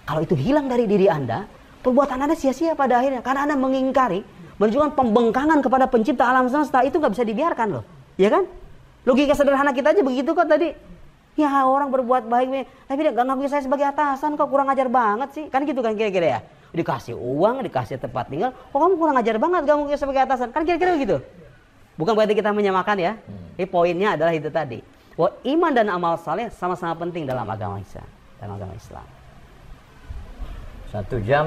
Kalau itu hilang dari diri Anda, perbuatan Anda sia-sia pada akhirnya. Karena Anda mengingkari, menunjukkan pembengkangan kepada pencipta alam semesta, itu nggak bisa dibiarkan loh. Ya kan? Logika sederhana kita aja begitu kok tadi. Ya orang berbuat baik, tapi dia gak ngaku saya sebagai atasan, kok kurang ajar banget sih. Kan gitu kan kira-kira ya. Dikasih uang, dikasih tempat tinggal, kok kamu kurang ajar banget gak ngaku sebagai atasan. Kan kira-kira begitu. Bukan berarti kita menyamakan ya. Tapi poinnya adalah itu tadi. Bahwa iman dan amal saleh sama-sama penting dalam agama Islam. Dalam agama Islam. 1 jam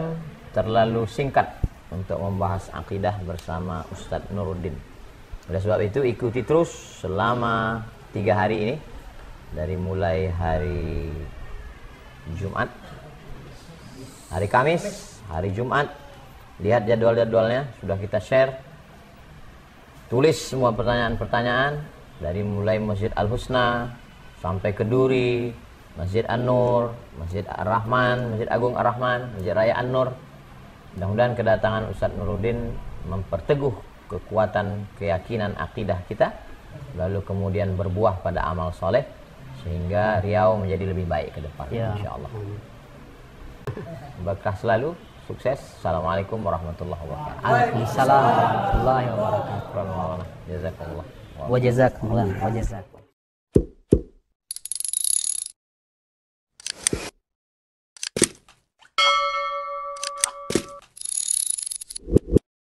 terlalu singkat untuk membahas akidah bersama Ustadz Nuruddin. Oleh sebab itu ikuti terus selama 3 hari ini. Dari mulai hari Jumat, hari Kamis, hari Jumat. Lihat jadwal-jadwalnya, sudah kita share. Tulis semua pertanyaan-pertanyaan. Dari mulai Masjid Al-Husna sampai ke Duri, Masjid An-Nur, Masjid Ar-Rahman, Masjid Agung Ar-Rahman, Masjid Raya An-Nur. Mudah-mudahan kedatangan Ustadz Nuruddin memperteguh kekuatan keyakinan akidah kita, lalu kemudian berbuah pada amal soleh, sehingga Riau menjadi lebih baik ke depan, Ya. insyaallah. Berkah selalu, sukses. Assalamualaikum warahmatullahi wabarakatuh. Waalaikumsalam warahmatullahi wabarakatuh. Jazakallah. Wa jazakumullah. Wa jazakum.